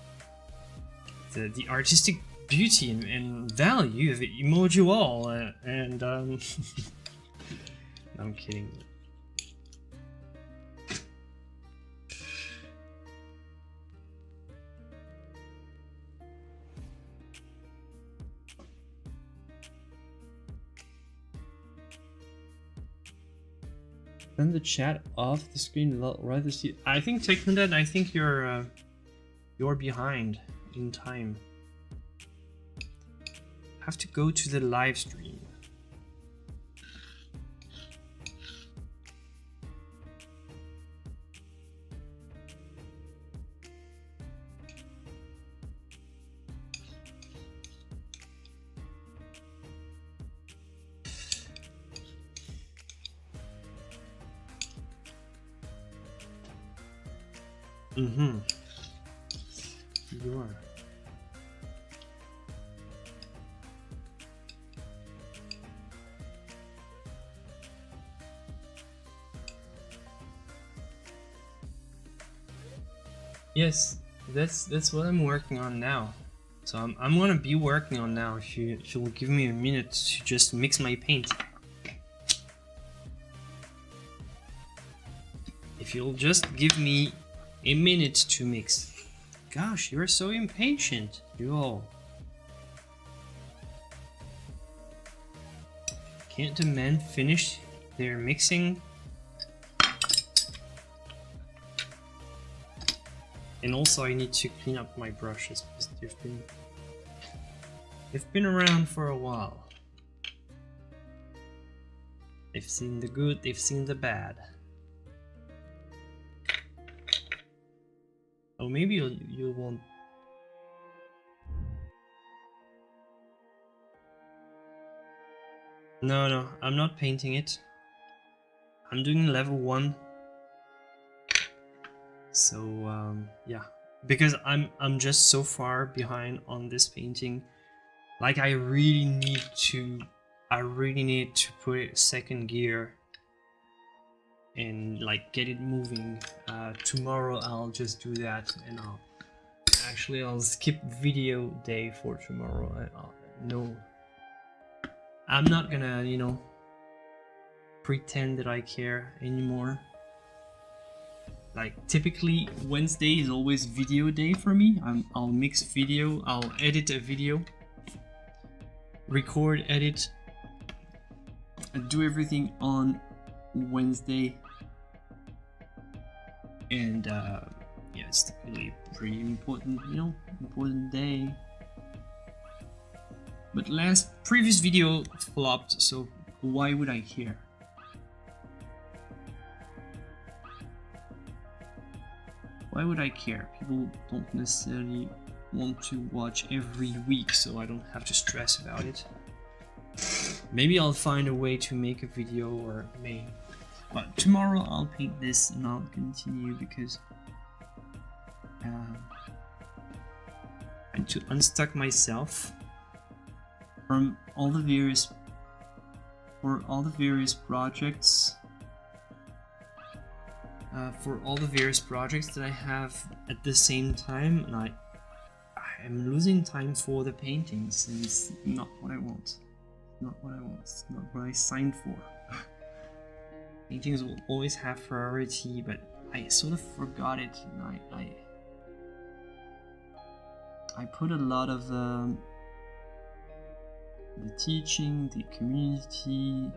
the artistic beauty and value of the emoji wall, and no, I'm kidding. Then the chat off the screen, rather see. I think Technodet, I think you're You're behind in time. Have to go to the live stream. You are. Yes, that's what I'm working on now. So I'm gonna be working on now. If you'll give me a minute to just mix my paint. If you'll just give me a minute to mix. Gosh, you're so impatient, you all. Can't the men finish their mixing? And also I need to clean up my brushes because they've been around for a while. They've seen the good, they've seen the bad. Oh, maybe you'll want. No, I'm not painting it. I'm doing level 1. So yeah, because I'm just so far behind on this painting. Like I really need to put it second gear and like get it moving. Tomorrow I'll just do that, and I'll skip video day for tomorrow. No, I'm not gonna, you know, pretend that I care anymore. Like typically Wednesday is always video day for me. I'll mix video, I'll edit a video, record, edit, and do everything on Wednesday. And yeah, it's typically a pretty important, you know, important day. But previous video flopped, so why would I care? Why would I care? People don't necessarily want to watch every week, so I don't have to stress about it. Maybe I'll find a way to make a video, or maybe. But tomorrow I'll paint this and I'll continue because I need to unstuck myself from all the various projects. For all the various projects that I have at the same time, and I am losing time for the paintings, and it's not what I want. Not what I want. It's not what I signed for. Paintings will always have priority, but I sort of forgot it, and I put a lot of the teaching, the community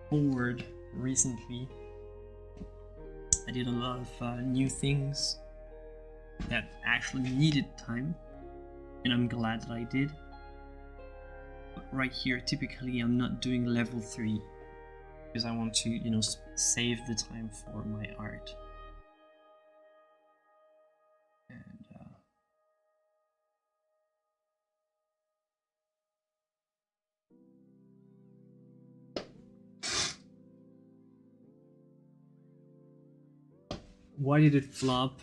forward recently. I did a lot of new things that actually needed time, and I'm glad that I did. But right here, typically I'm not doing level 3 because I want to, you know, save the time for my art. And why did it flop?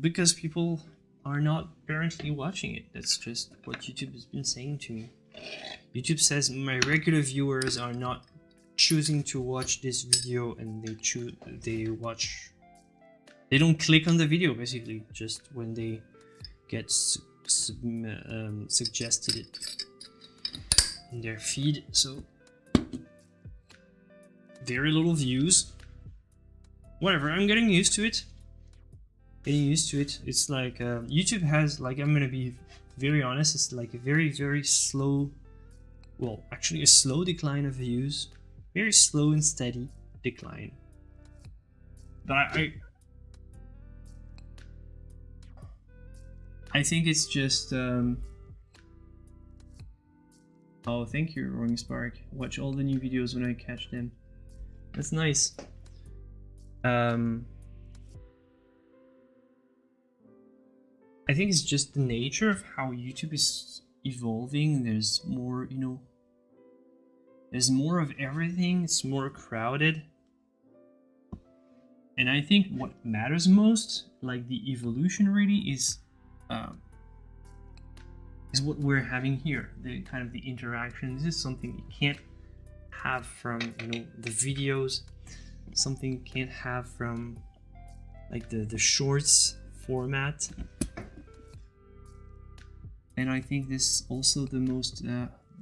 Because people are not apparently watching it. That's just what YouTube has been saying to me. YouTube says my regular viewers are not choosing to watch this video, and they don't click on the video basically, just when they get suggested it in their feed. So very little views. Whatever, I'm getting used to it. It's like YouTube has, like, I'm gonna be very honest, it's like a very, very slow, well, actually a slow decline of views. Very slow and steady decline. But I think it's just oh, thank you, Roaring Spark. Watch all the new videos when I catch them. That's nice. I think it's just the nature of how YouTube is evolving. There's more, you know, there's more of everything. It's more crowded. And I think what matters most, like the evolution really, is what we're having here. The kind of the interaction. This is something you can't have from, you know, the videos. Something you can't have from like the shorts format. And I think this is also the most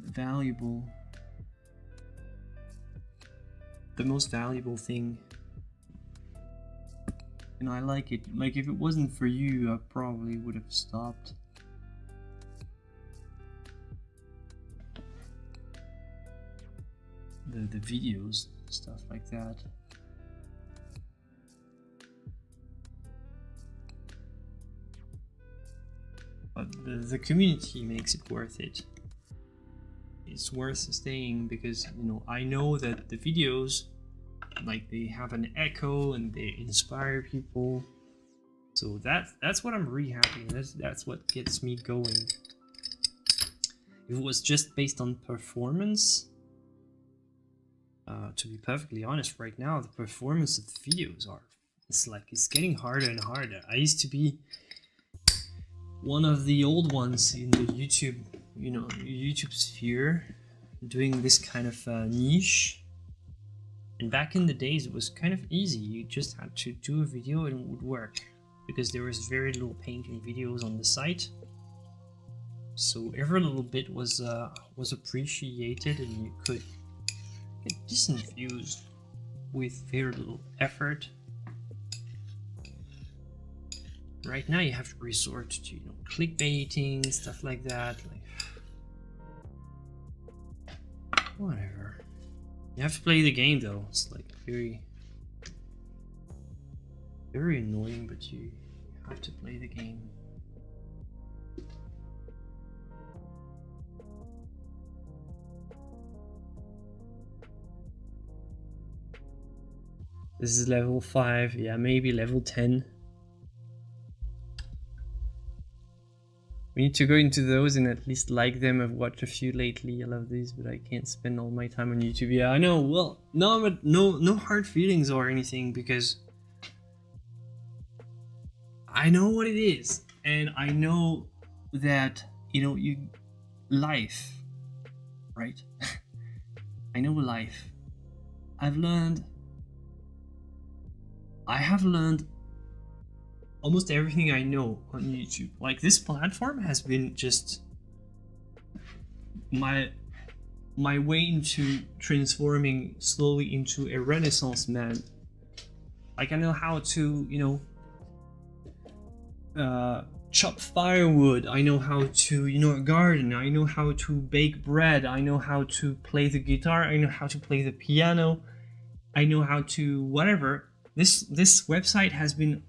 valuable thing. And I like it. Like, if it wasn't for you, I probably would have stopped. The videos, stuff like that. But the community makes it worth it. It's worth staying because, you know, I know that the videos, like, they have an echo and they inspire people. So that's what I'm really happy. That's what gets me going. If it was just based on performance, to be perfectly honest, right now the performance of the videos it's getting harder and harder. I used to be one of the old ones in the YouTube, you know, YouTube sphere, doing this kind of niche. And back in the days, it was kind of easy. You just had to do a video and it would work, because there was very little painting videos on the site. So every little bit was appreciated, and you could get decent views with very little effort. Right now you have to resort to, you know, clickbaiting, stuff like that. Like, whatever. You have to play the game though. It's like very annoying, but you have to play the game. This is level 5, yeah, maybe level 10. We need to go into those and at least like them. I've watched a few lately. I love these, but I can't spend all my time on YouTube. Yeah, I know. Well, no, but no hard feelings or anything, because I know what it is, and I know that, you know, life, right? I know life. I have learned almost everything I know on YouTube. Like, this platform has been just my way into transforming slowly into a Renaissance man. Like, I know how to, you know, chop firewood. I know how to, you know, garden. I know how to bake bread. I know how to play the guitar. I know how to play the piano. I know how to whatever. This website has been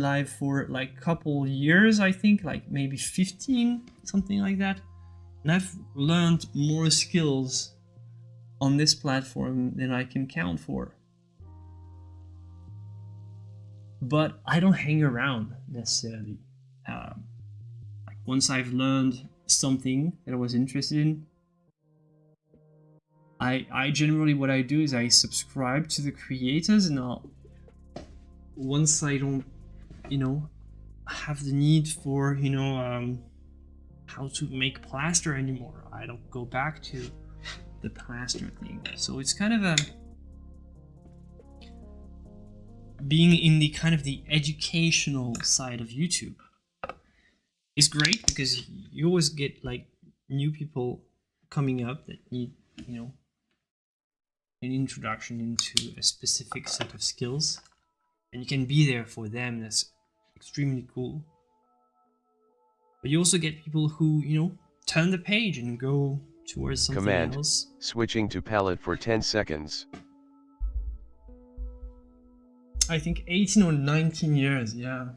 live for like a couple years, I think, like maybe 15, something like that. And I've learned more skills on this platform than I can count for. But I don't hang around necessarily. Like, once I've learned something that I was interested in, I generally, what I do is I subscribe to the creators, and once I don't, you know, have the need for, you know, how to make plaster anymore, I don't go back to the plaster thing. So it's kind of being in the kind of the educational side of YouTube is great, because you always get like new people coming up that need, you know, an introduction into a specific set of skills, and you can be there for them. That's extremely cool. But you also get people who, you know, turn the page and go towards something else. Switching to palette for 10 seconds. I think 18 or 19 years, yeah.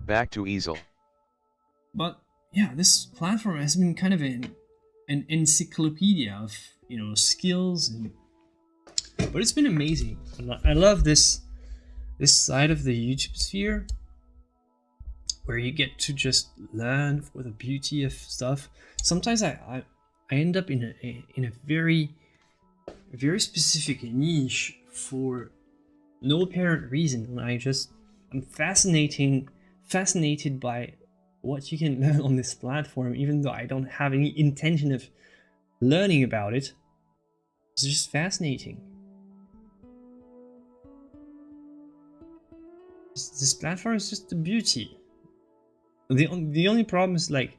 Back to easel. But yeah, this platform has been kind of an encyclopedia of, you know, skills, and but it's been amazing. I love this side of the YouTube sphere where you get to just learn for the beauty of stuff. Sometimes I end up in a very specific niche for no apparent reason, and I'm fascinated by what you can learn on this platform, even though I don't have any intention of learning about it. It's just fascinating. This platform is just the beauty. The only problem is, like,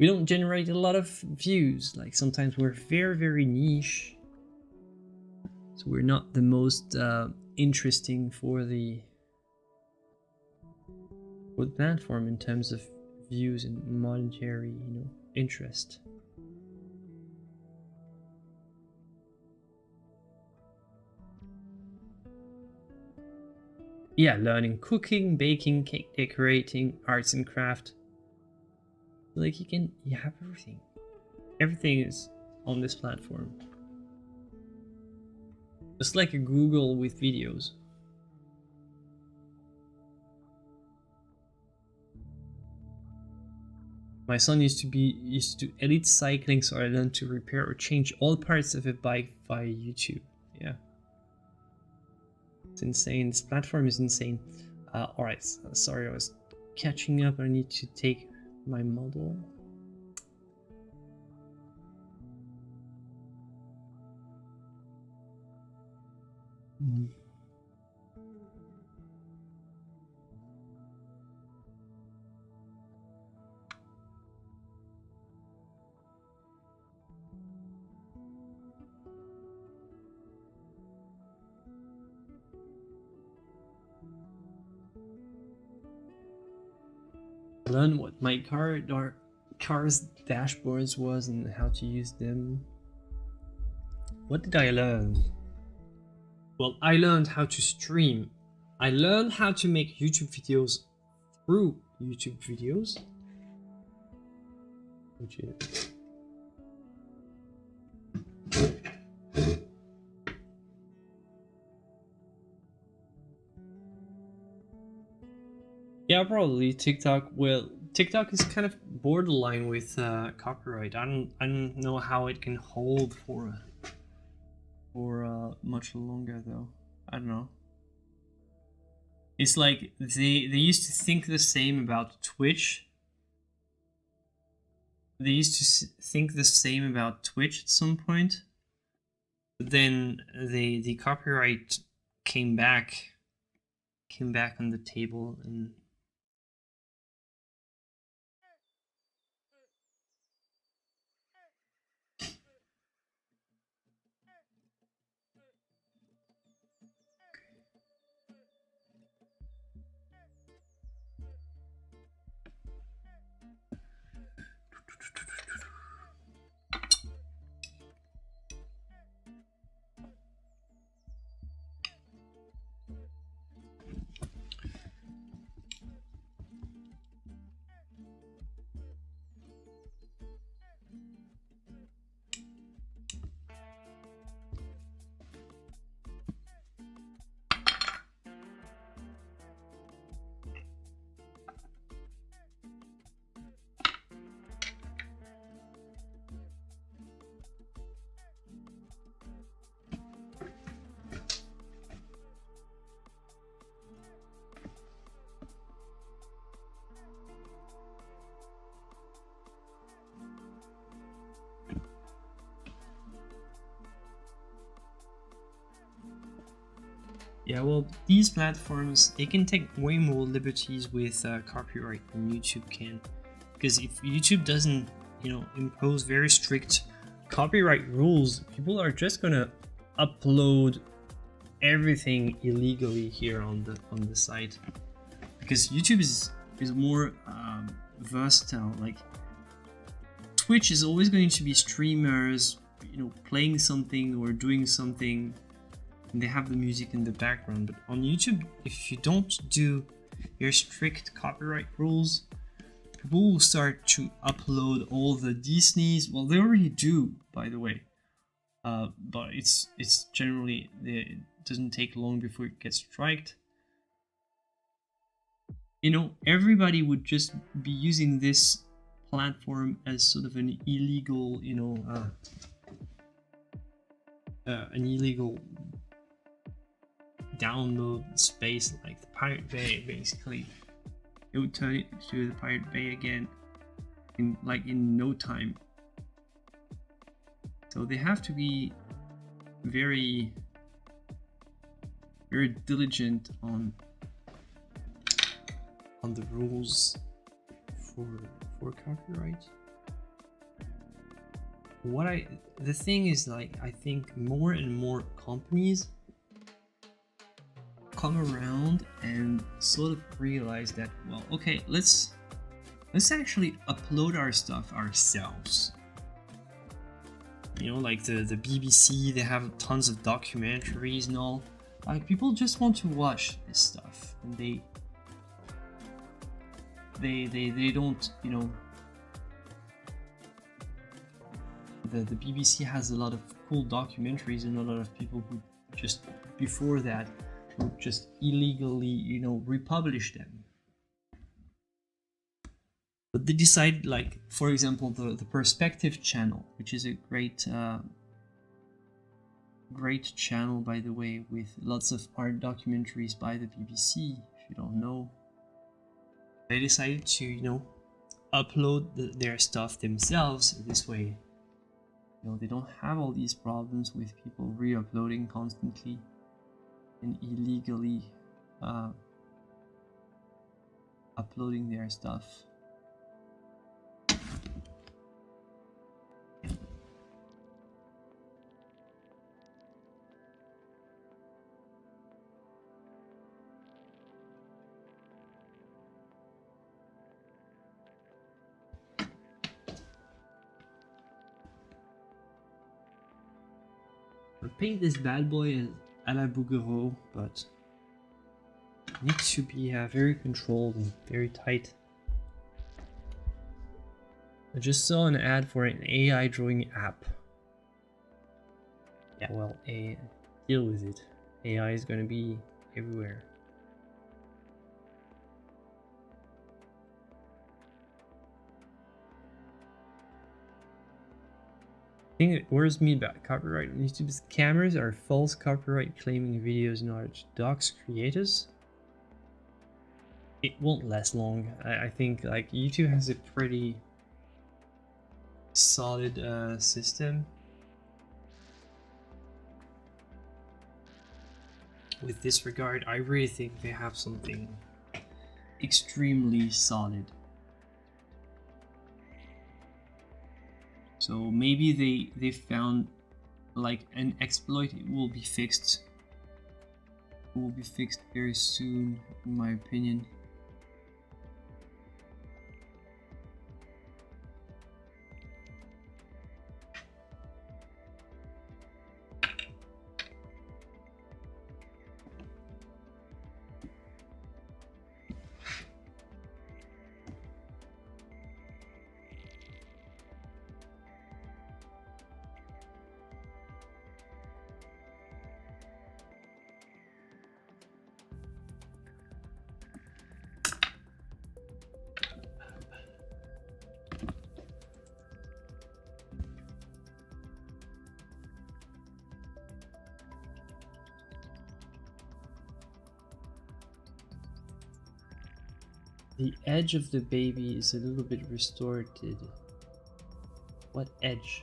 we don't generate a lot of views. Like, sometimes we're very niche, so we're not the most interesting for the platform in terms of views and monetary, you know, interest. Yeah, learning cooking, baking, cake decorating, arts and craft. Like, you have everything. Everything is on this platform. Just like a Google with videos. My son used to do elite cycling, so I learned to repair or change all parts of a bike via YouTube. Yeah. It's insane. This platform is insane. Alright, sorry, I was catching up. I need to take my model. Learn what my car's dashboards was and how to use them. What did I learn? Well, I learned how to stream. I learned how to make YouTube videos through YouTube videos. Which is... Yeah, probably TikTok. Well, TikTok is kind of borderline with copyright. I don't know how it can hold for much longer though. I don't know. It's like they used to think the same about Twitch. They used to think the same about Twitch at some point, but then the copyright came back on the table, and yeah, well, these platforms, they can take way more liberties with copyright than YouTube can, because if YouTube doesn't, you know, impose very strict copyright rules, people are just gonna upload everything illegally here on the site, because YouTube is more versatile. Like, Twitch is always going to be streamers, you know, playing something or doing something, and they have the music in the background. But on YouTube, if you don't do very strict copyright rules, people will start to upload all the Disney's. Well, they already do, by the way. But it's generally, it doesn't take long before it gets striked. You know, everybody would just be using this platform as sort of an illegal, you know, an illegal download space, like the Pirate Bay. Basically, it would turn it to the Pirate Bay again in no time. So they have to be very, very diligent on the rules for copyright. The thing is, like, I think more and more companies come around and sort of realize that, well, okay, let's actually upload our stuff ourselves. You know, like the BBC, they have tons of documentaries and all. Like, people just want to watch this stuff, and they don't, you know. The BBC has a lot of cool documentaries, and a lot of people who just before that would just illegally, you know, republish them. But they decide, like, for example, the Perspective channel, which is a great channel, by the way, with lots of art documentaries by the BBC. If you don't know, they decided to, you know, upload their stuff themselves. This way, you know, they don't have all these problems with people re-uploading constantly and illegally uploading their stuff. I'll paint this bad boy as à la Bouguereau, but it needs to be very controlled and very tight. I just saw an ad for an AI drawing app. Yeah, well, deal with it. AI is gonna be everywhere. The thing that worries me about copyright on YouTube is scammers are false copyright claiming videos in order to dox creators. It won't last long. I think, like, YouTube has a pretty solid system with this regard. I really think they have something extremely solid. So maybe they found, like, an exploit. It will be fixed. It will be fixed very soon, in my opinion. The edge of the baby is a little bit distorted. What edge?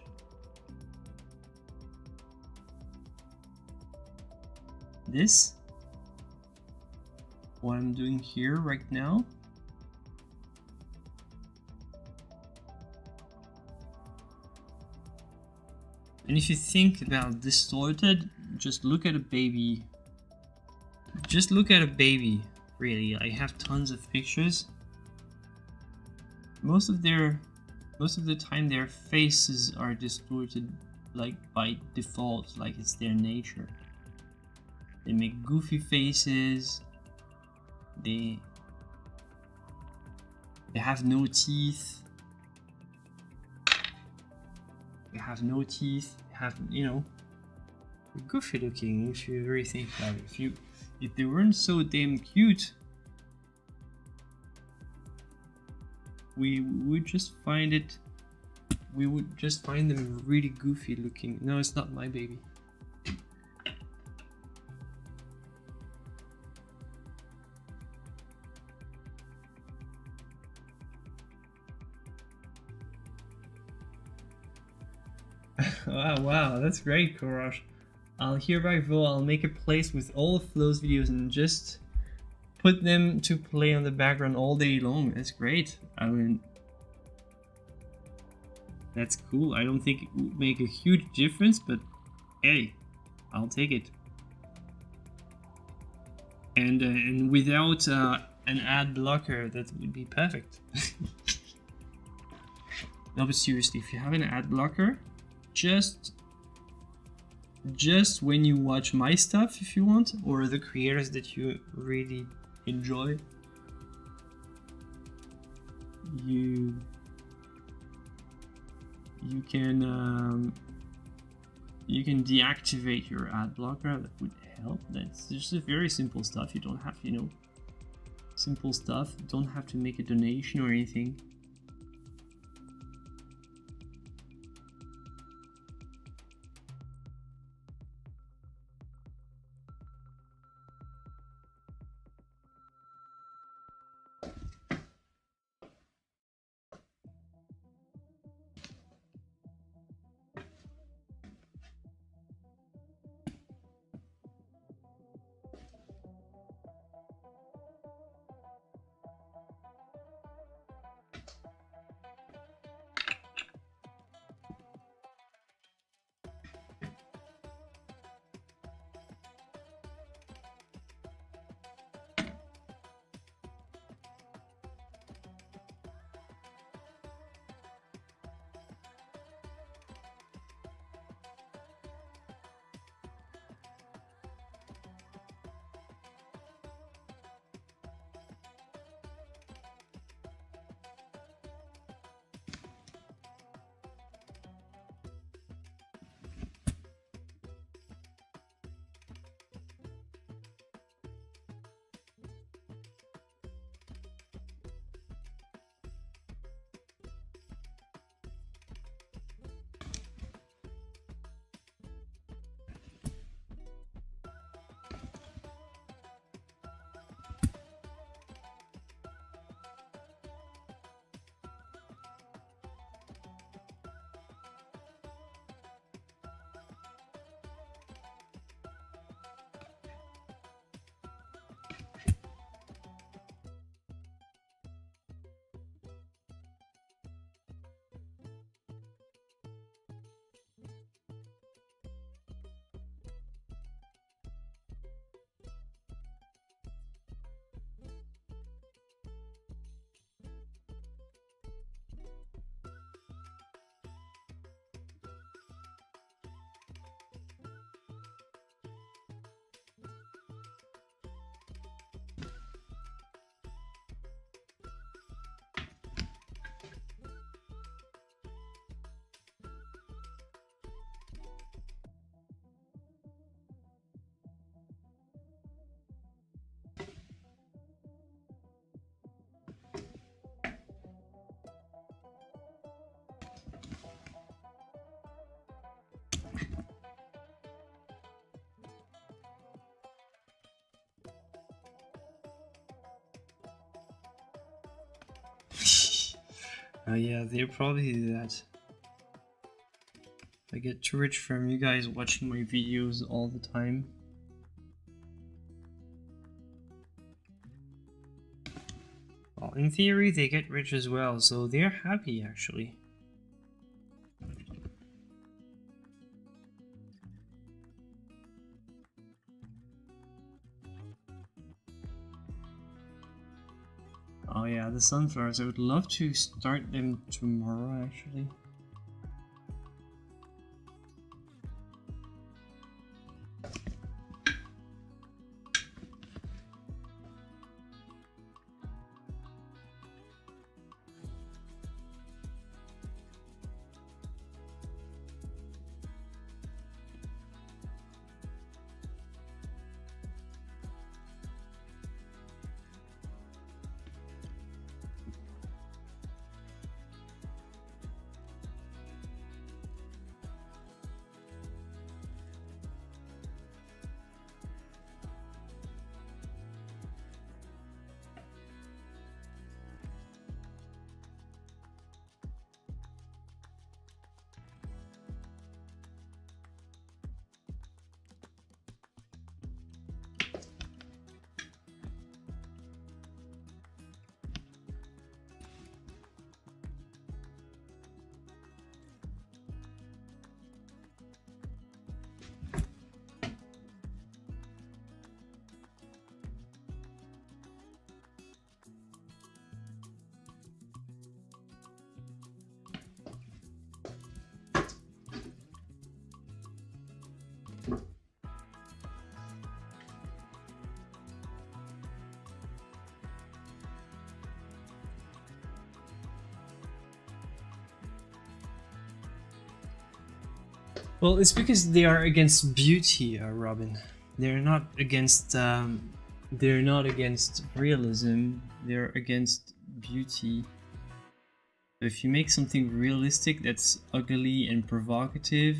This? What I'm doing here right now? And if you think about distorted, just look at a baby. Just look at a baby. Really, I have tons of pictures. Most of the time their faces are distorted, like, by default, like it's their nature. They make goofy faces. They They have no teeth. They have no teeth. They have, you know, goofy looking if you really think about it. If they weren't so damn cute, we would just find them really goofy looking. No, it's not my baby. Wow, that's great, Courage. I'll hereby vote I'll make a place with all of those videos and just put them to play on the background all day long. That's great. I mean, that's cool. I don't think it would make a huge difference, but hey, I'll take it. And without an ad blocker, that would be perfect. No, but seriously, if you have an ad blocker, just when you watch my stuff, if you want, or the creators that you really enjoy, you can deactivate your ad blocker. That would help. That's just a very simple stuff. You don't have, you know, simple stuff. You don't have to make a donation or anything. Oh yeah, they're probably that. I get too rich from you guys watching my videos all the time. Well, in theory, they get rich as well, so they're happy actually. Oh yeah, the sunflowers. I would love to start them tomorrow actually. Well, it's because they are against beauty, Robin. They're not against. They're not against realism. They're against beauty. If you make something realistic that's ugly and provocative,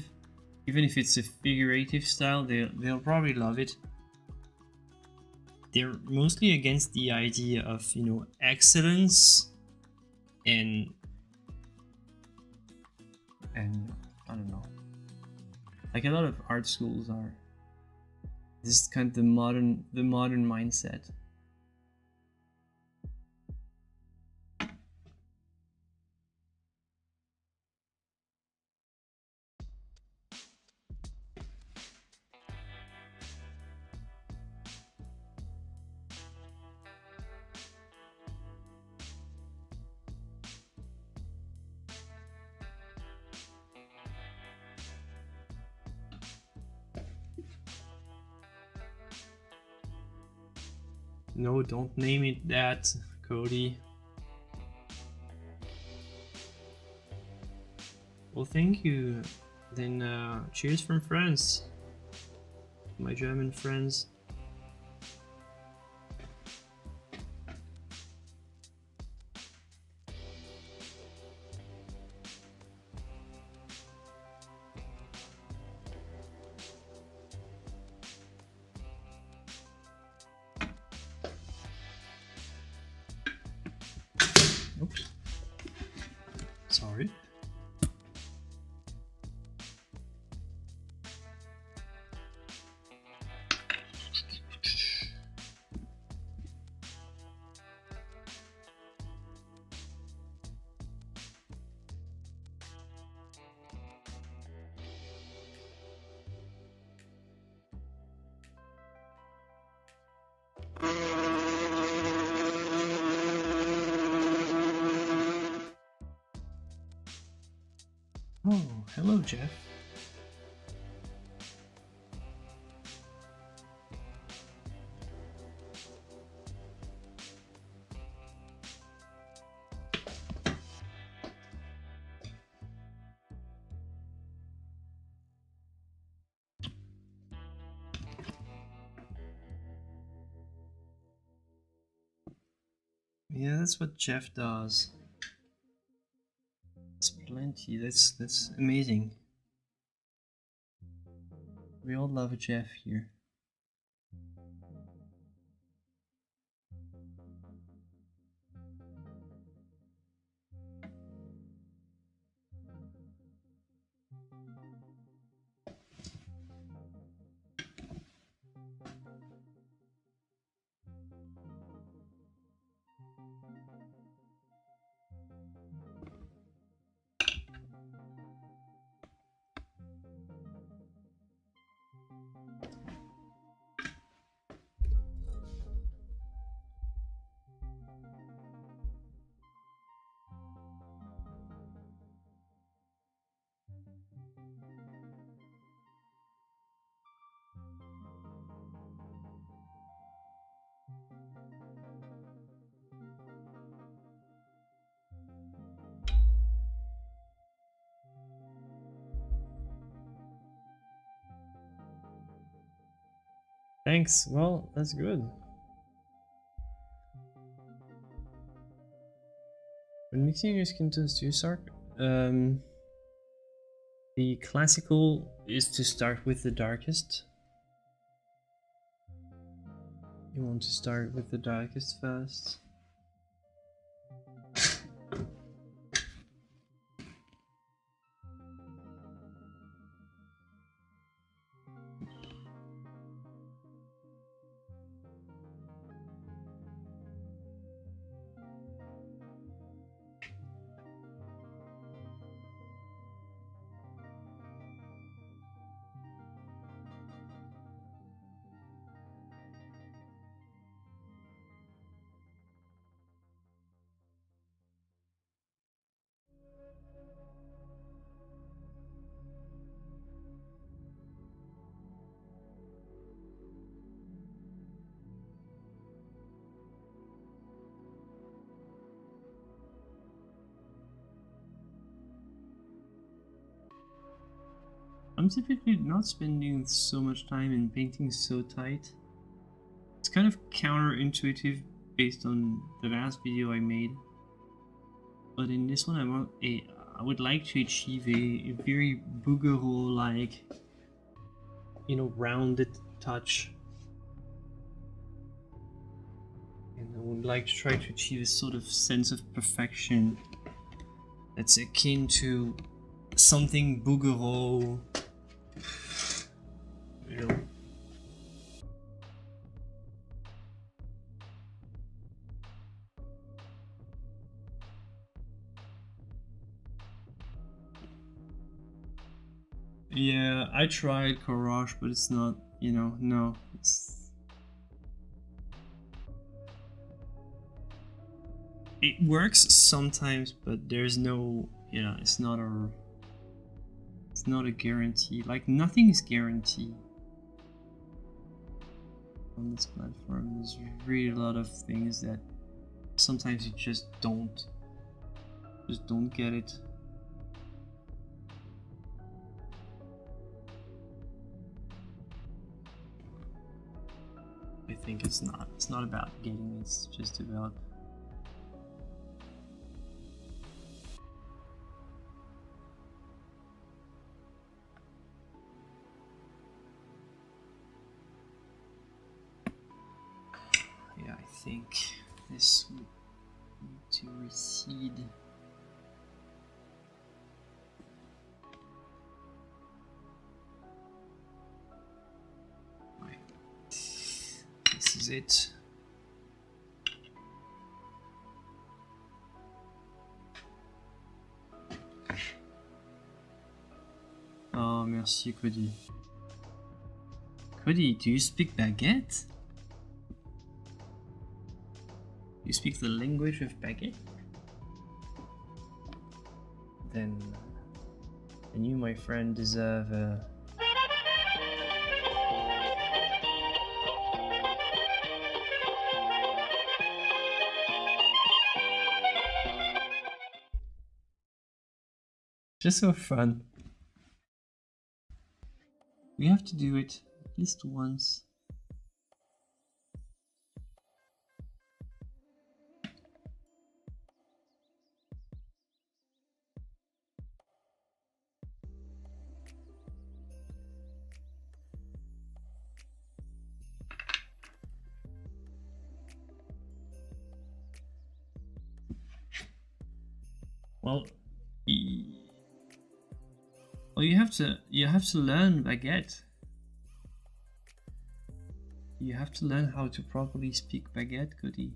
even if it's a figurative style, they'll probably love it. They're mostly against the idea of, you know, excellence and I don't know. Like a lot of art schools are. This is kind of the modern mindset. No, don't name it that, Cody. Well, thank you. Then cheers from France. My German friends. Oops. Sorry. Oh, hello, Jeff. Yeah, that's what Jeff does. It's plenty. That's amazing. We all love a Jeff here. Thanks. Well, that's good. When mixing your skin tones, do you start? The classical is to start with the darkest. You want to start with the darkest first. I'm typically not spending so much time in painting so tight. It's kind of counterintuitive based on the last video I made. But in this one, I would like to achieve a very Bouguereau-like, you know, rounded touch. And I would like to try to achieve a sort of sense of perfection that's akin to something Bouguereau, you know. Yeah, I tried Courage, but it's not, you know, no. It works sometimes, but there's no, yeah, it's not a guarantee. Like, nothing is guaranteed on this platform. There's really a lot of things that sometimes you just don't get it. I think it's not about getting, it's just about yeah, I think this would need to recede. Right. This is it. Oh, merci, Cody. Cody, do you speak baguette? You speak the language of baguette? Then you, my friend, deserve a... Just so fun. We have to do it at least once. Well, you have to learn baguette. You have to learn how to properly speak baguette, Cody.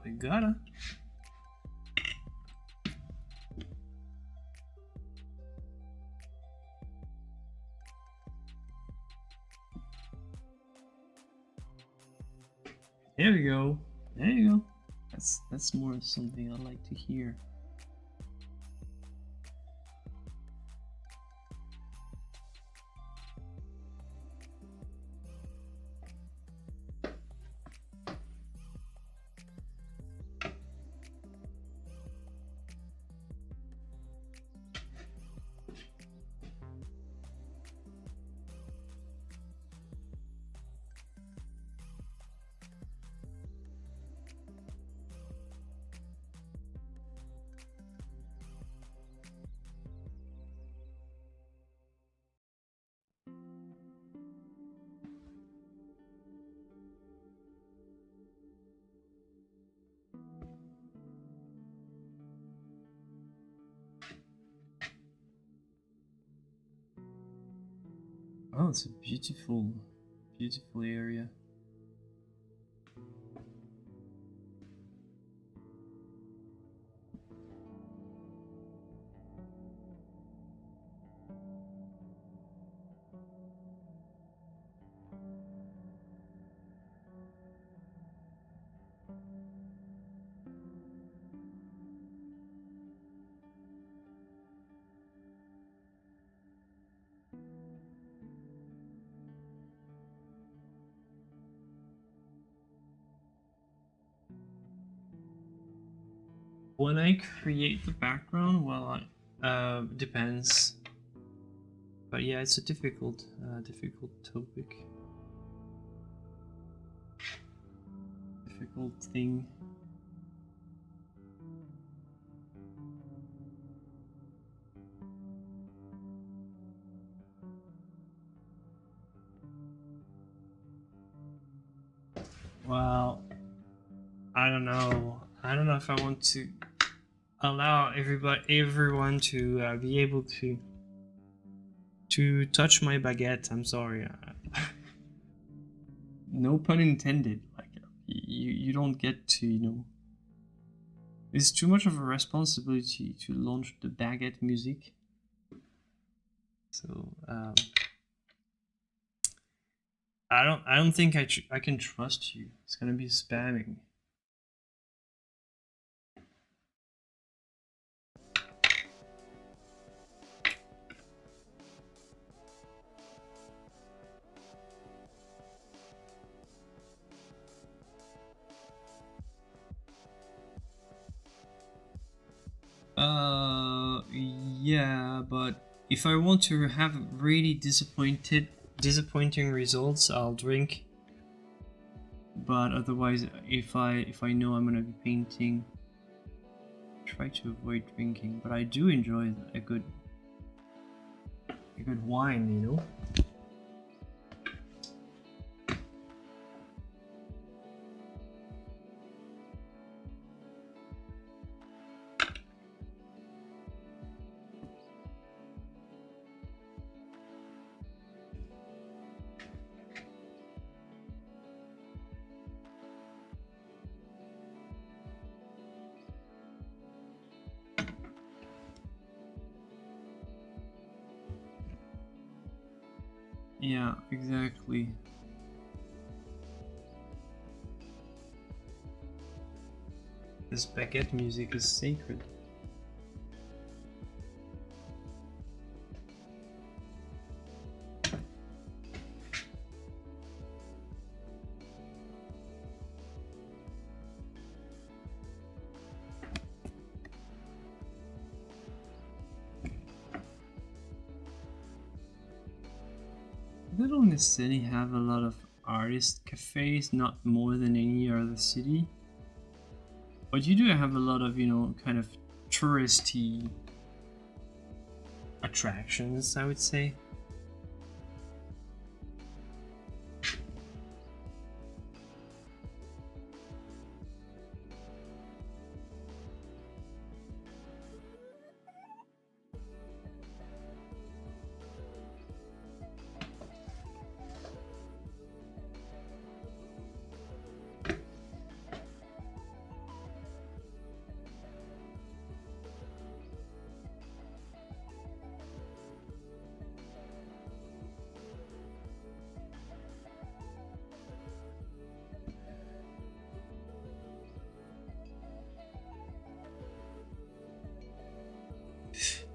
I gotta. There we go. There you go. That's more something I like to hear. Oh, it's a beautiful, beautiful area. When I create the background, well, depends. But yeah, it's a difficult topic. Difficult thing. Well, I don't know. I don't know if I want to allow everyone to be able to touch my baguette. I'm sorry. No pun intended. Like you don't get to, you know. It's too much of a responsibility to launch the baguette music. So I don't think I can trust you. It's gonna be spamming. Yeah, but if I want to have really disappointing results, I'll drink. But otherwise, if I know I'm gonna be painting, try to avoid drinking. But I do enjoy a good wine, you know. Yeah, exactly. This baguette music is sacred. They don't necessarily have a lot of artist cafes, not more than any other city. But you do have a lot of, you know, kind of touristy attractions, I would say.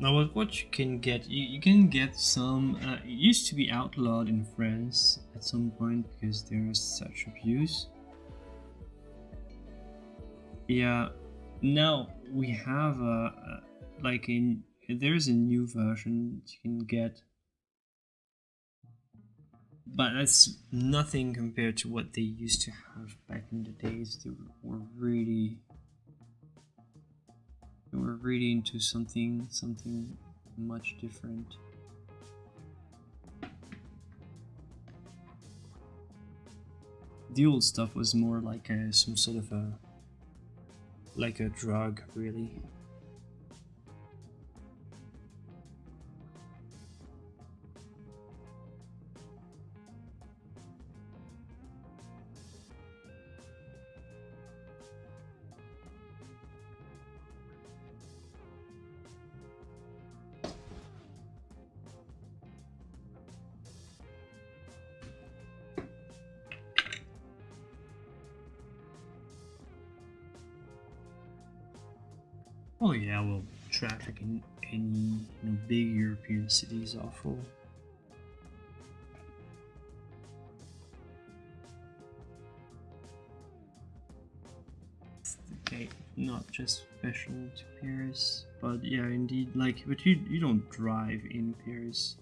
Now, what you can get, you can get some. It used to be outlawed in France at some point because there was such abuse. Yeah, now we have like there's a new version you can get, but that's nothing compared to what they used to have back in the days. They were really into something much different. The old stuff was more like some sort of like a drug, really. Oh yeah, well, traffic in any big European city is awful. It's the right? Not just special to Paris, but yeah, indeed. Like, but you don't drive in Paris.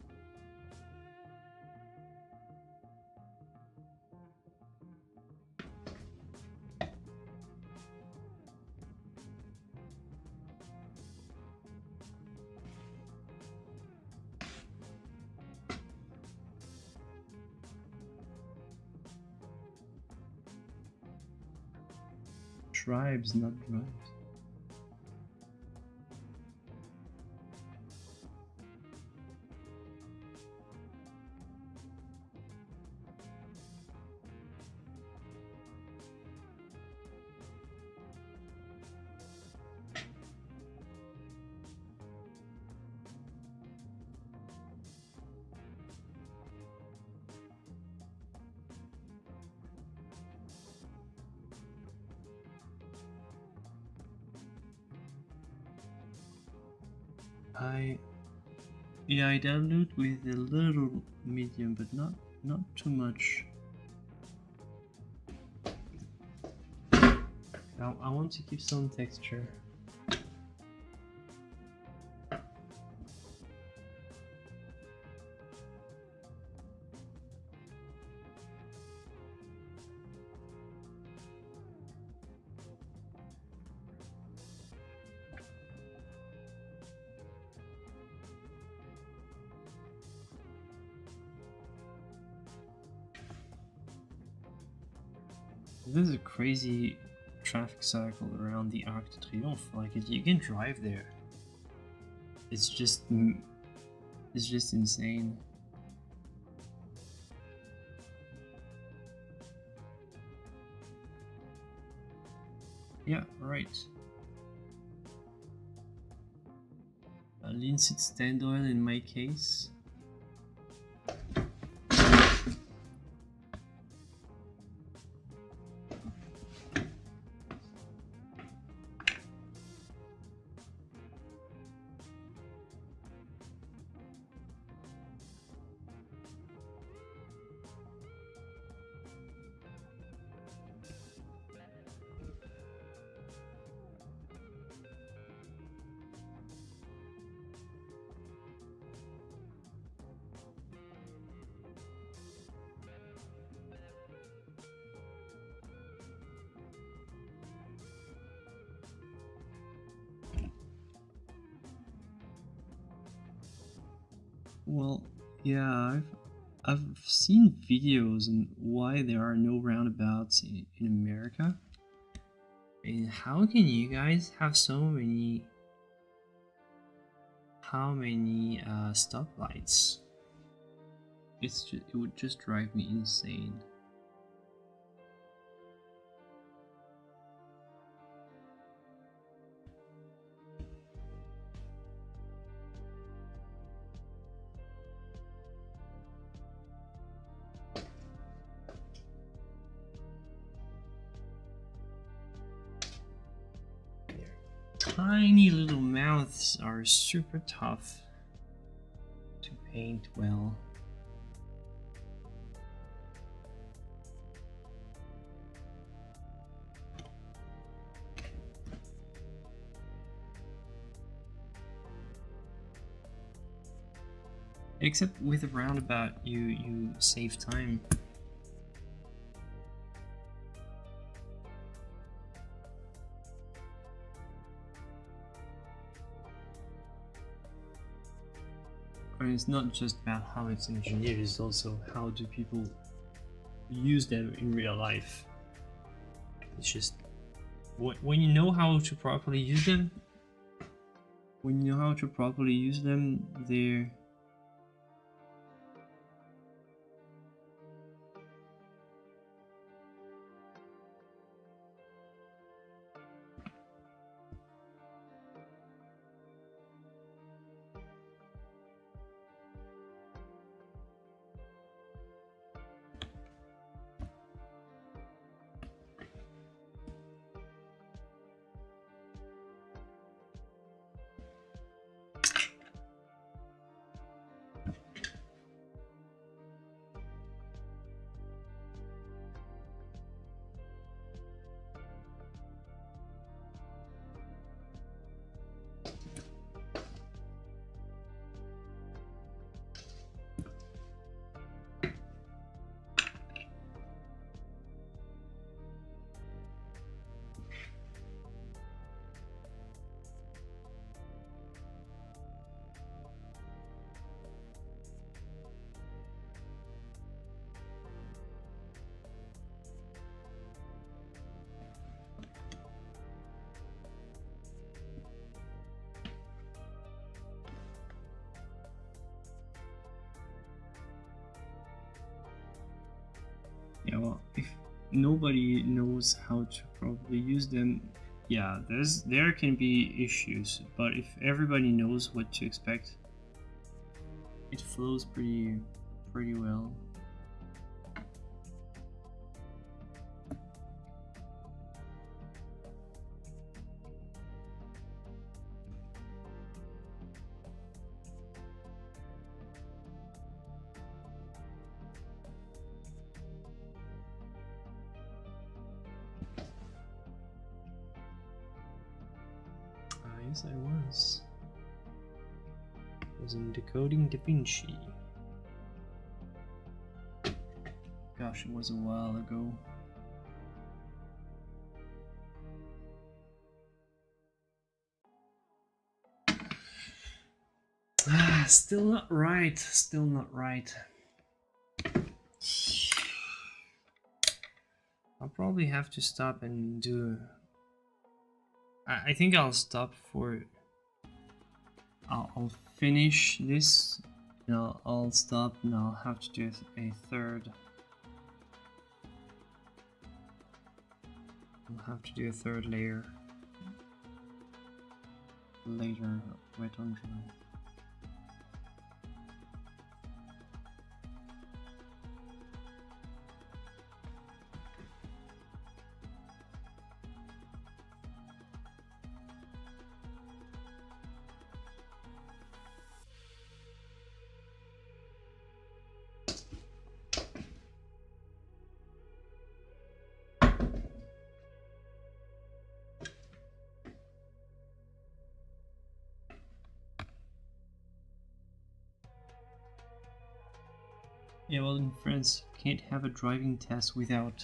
Tribes, not drives. I dilute with a little medium, but not too much. I want to keep some texture. This is a crazy traffic cycle around the Arc de Triomphe. Like, you can drive there. It's just insane. Yeah, right. Linseed stand oil in my case. Well, yeah, I've seen videos on why there are no roundabouts in America. And how can you guys have so many stoplights? It would just drive me insane. Tiny little mouths are super tough to paint well. Except with a roundabout, you save time. And it's not just about how it's engineered, it's also how do people use them in real life. It's just when you know how to properly use them, they're well, if nobody knows how to probably use them, yeah, there can be issues, but if everybody knows what to expect, it flows pretty well. Yes, I was. I was in Decoding Da Vinci. Gosh, it was a while ago. Still not right. Still not right. I'll probably have to stop and do... I think I'll stop for... I'll finish this, and I'll stop, and I'll have to do a third. I'll have to do a third layer later, wet on dry. Yeah, well, in France, you can't have a driving test without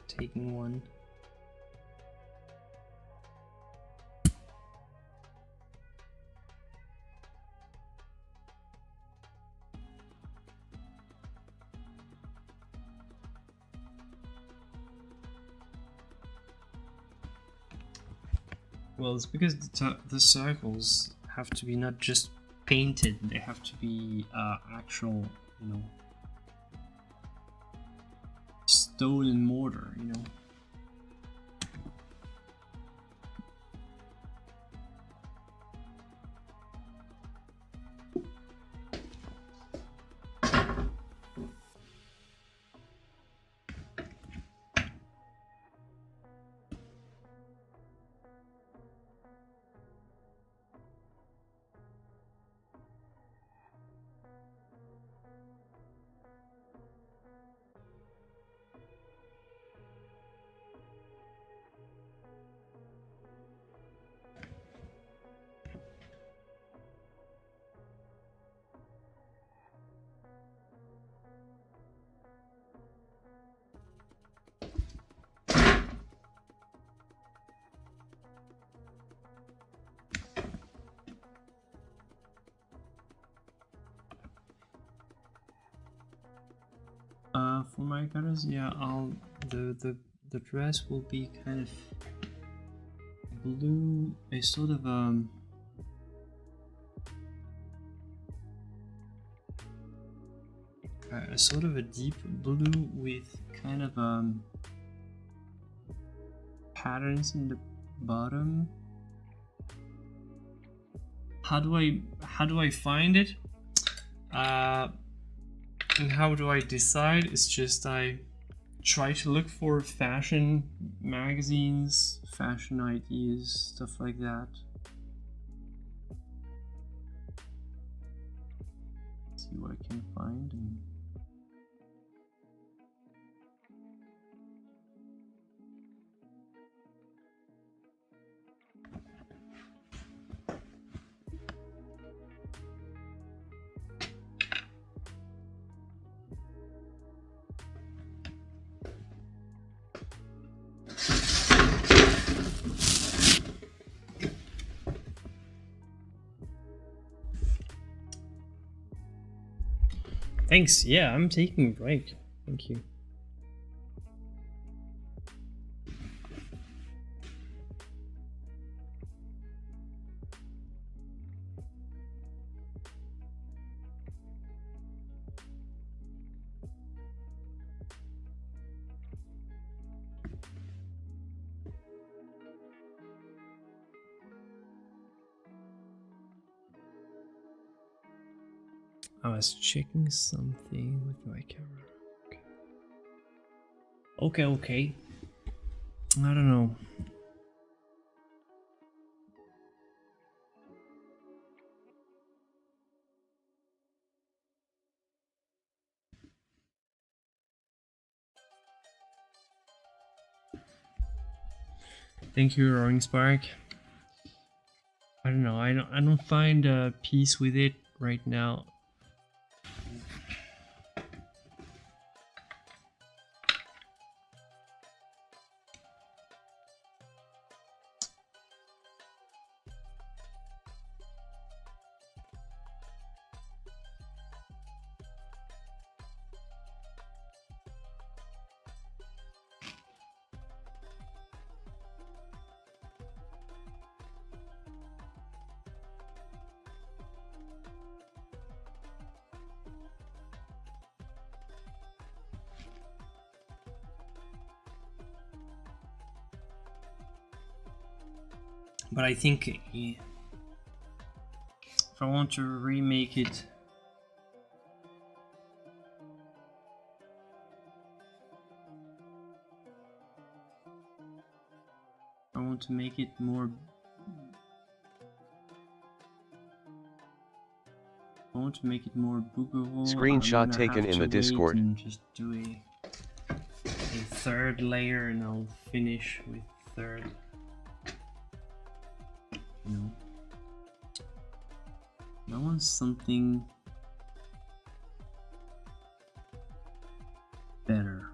taking one. Well, it's because the circles have to be not just painted; they have to be actual, you know, stone and mortar, you know. For my colors, yeah, the dress will be kind of blue, a sort of a sort of a deep blue with kind of patterns in the bottom. How do I find it? And how do I decide? It's just I try to look for fashion magazines, fashion ideas, stuff like that. See what I can find. Thanks. Yeah, I'm taking a break. Thank you. I was checking something with my camera. Okay. I don't know. Thank you, Roaring Spark. I don't know. I don't find peace with it right now. But I think if I want to remake it, I want to make it more. I want to make it more bookable. Screenshot taken in the Discord. And just do a third layer, and I'll finish with third. No. I want something better.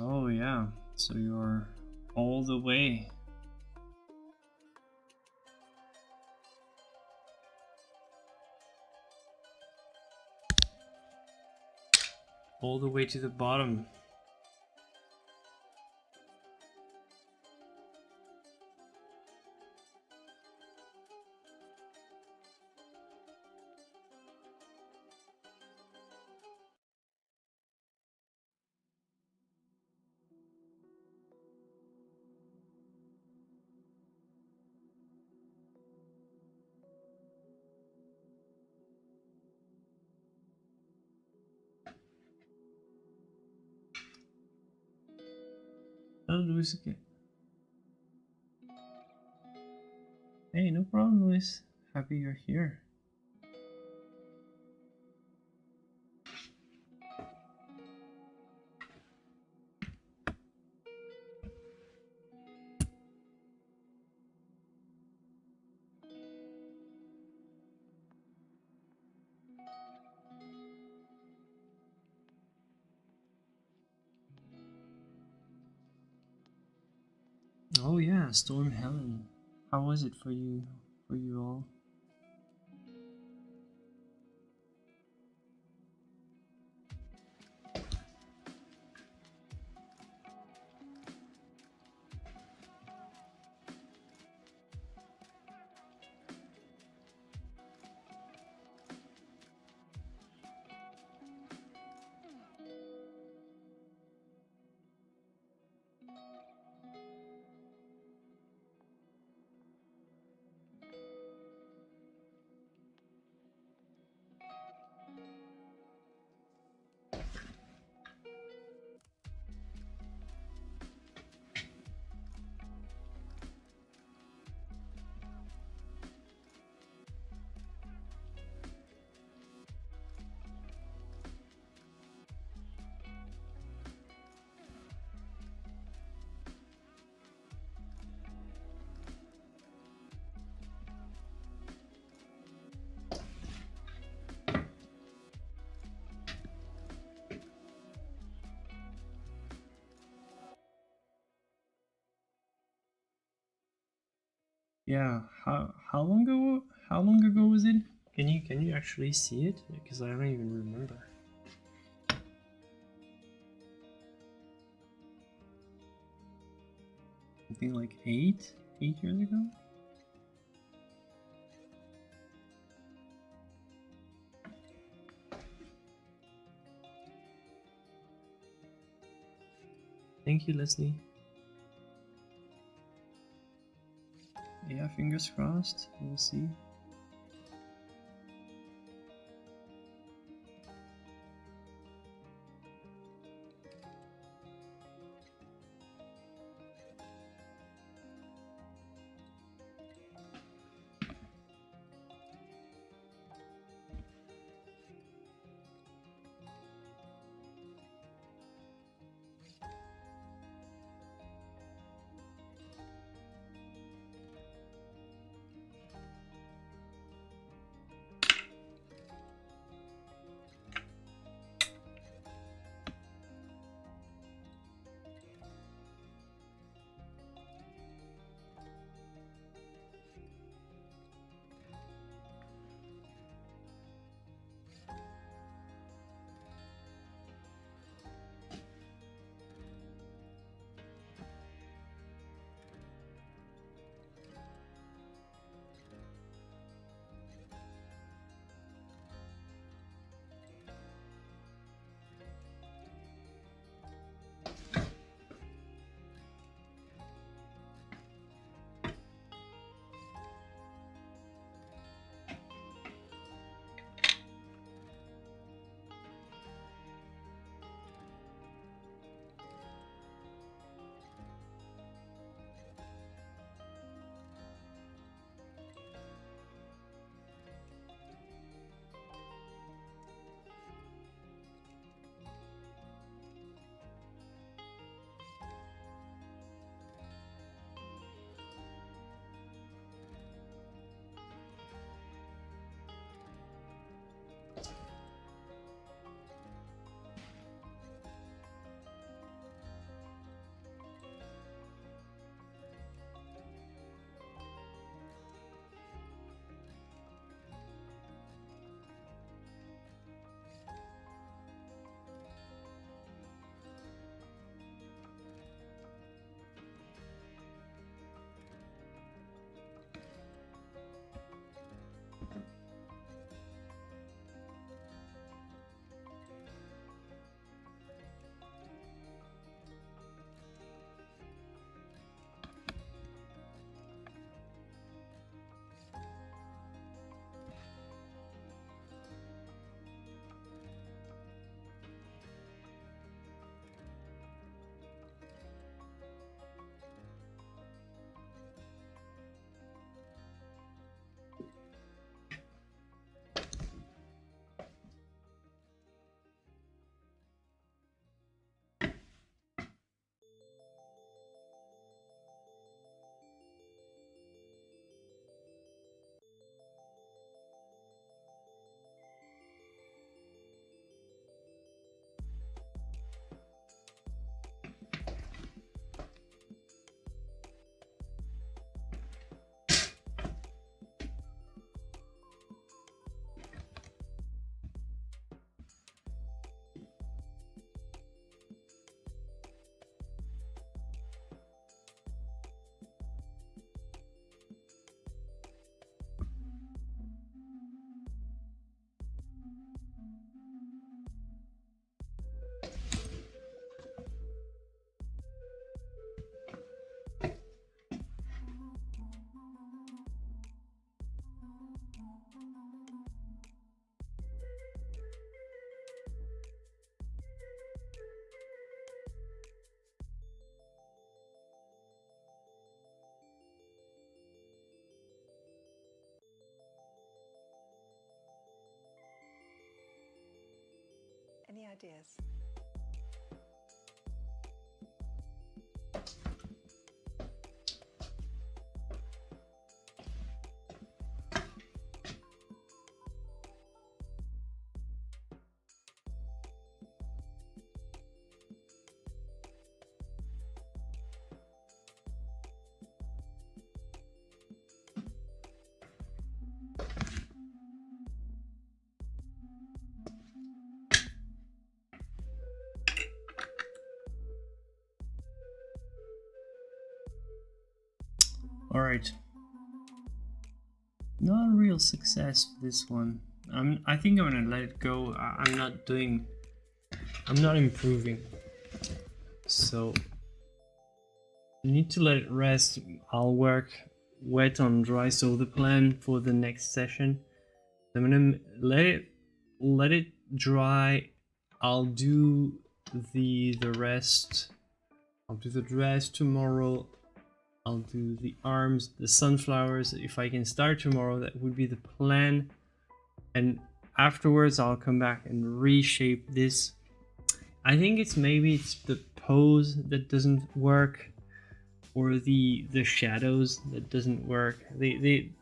Oh yeah, so you're all the way. All the way to the bottom. Hello, Luis. Okay. Hey, no problem, Luis. Happy you're here. Oh yeah, Storm Helen. How was it for you all? Yeah, how long ago was it? Can you actually see it? Because I don't even remember. Something like 8 years ago. Thank you, Leslie. Yeah, fingers crossed. We'll see. Any ideas? All right. Not a real success for this one. I think I'm gonna let it go. I'm not improving. So you need to let it rest. I'll work wet on dry. So the plan for the next session, I'm gonna let it dry. I'll do the rest. I'll do the dress tomorrow. I'll do the arms, the sunflowers. If I can start tomorrow, that would be the plan. And afterwards, I'll come back and reshape this. I think maybe it's the pose that doesn't work, or the shadows that doesn't work.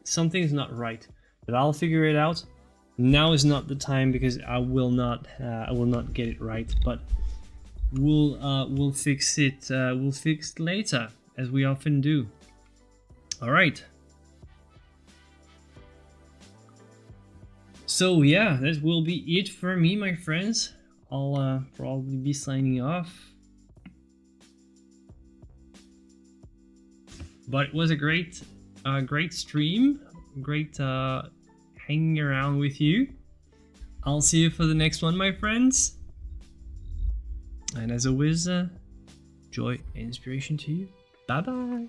Something's not right, but I'll figure it out. Now is not the time because I will not get it right, but we'll fix it. We'll fix it later, as we often do. All right. So yeah, that will be it for me, my friends. I'll probably be signing off. But it was a great stream. Great hanging around with you. I'll see you for the next one, my friends. And as always, joy and inspiration to you. Bye bye.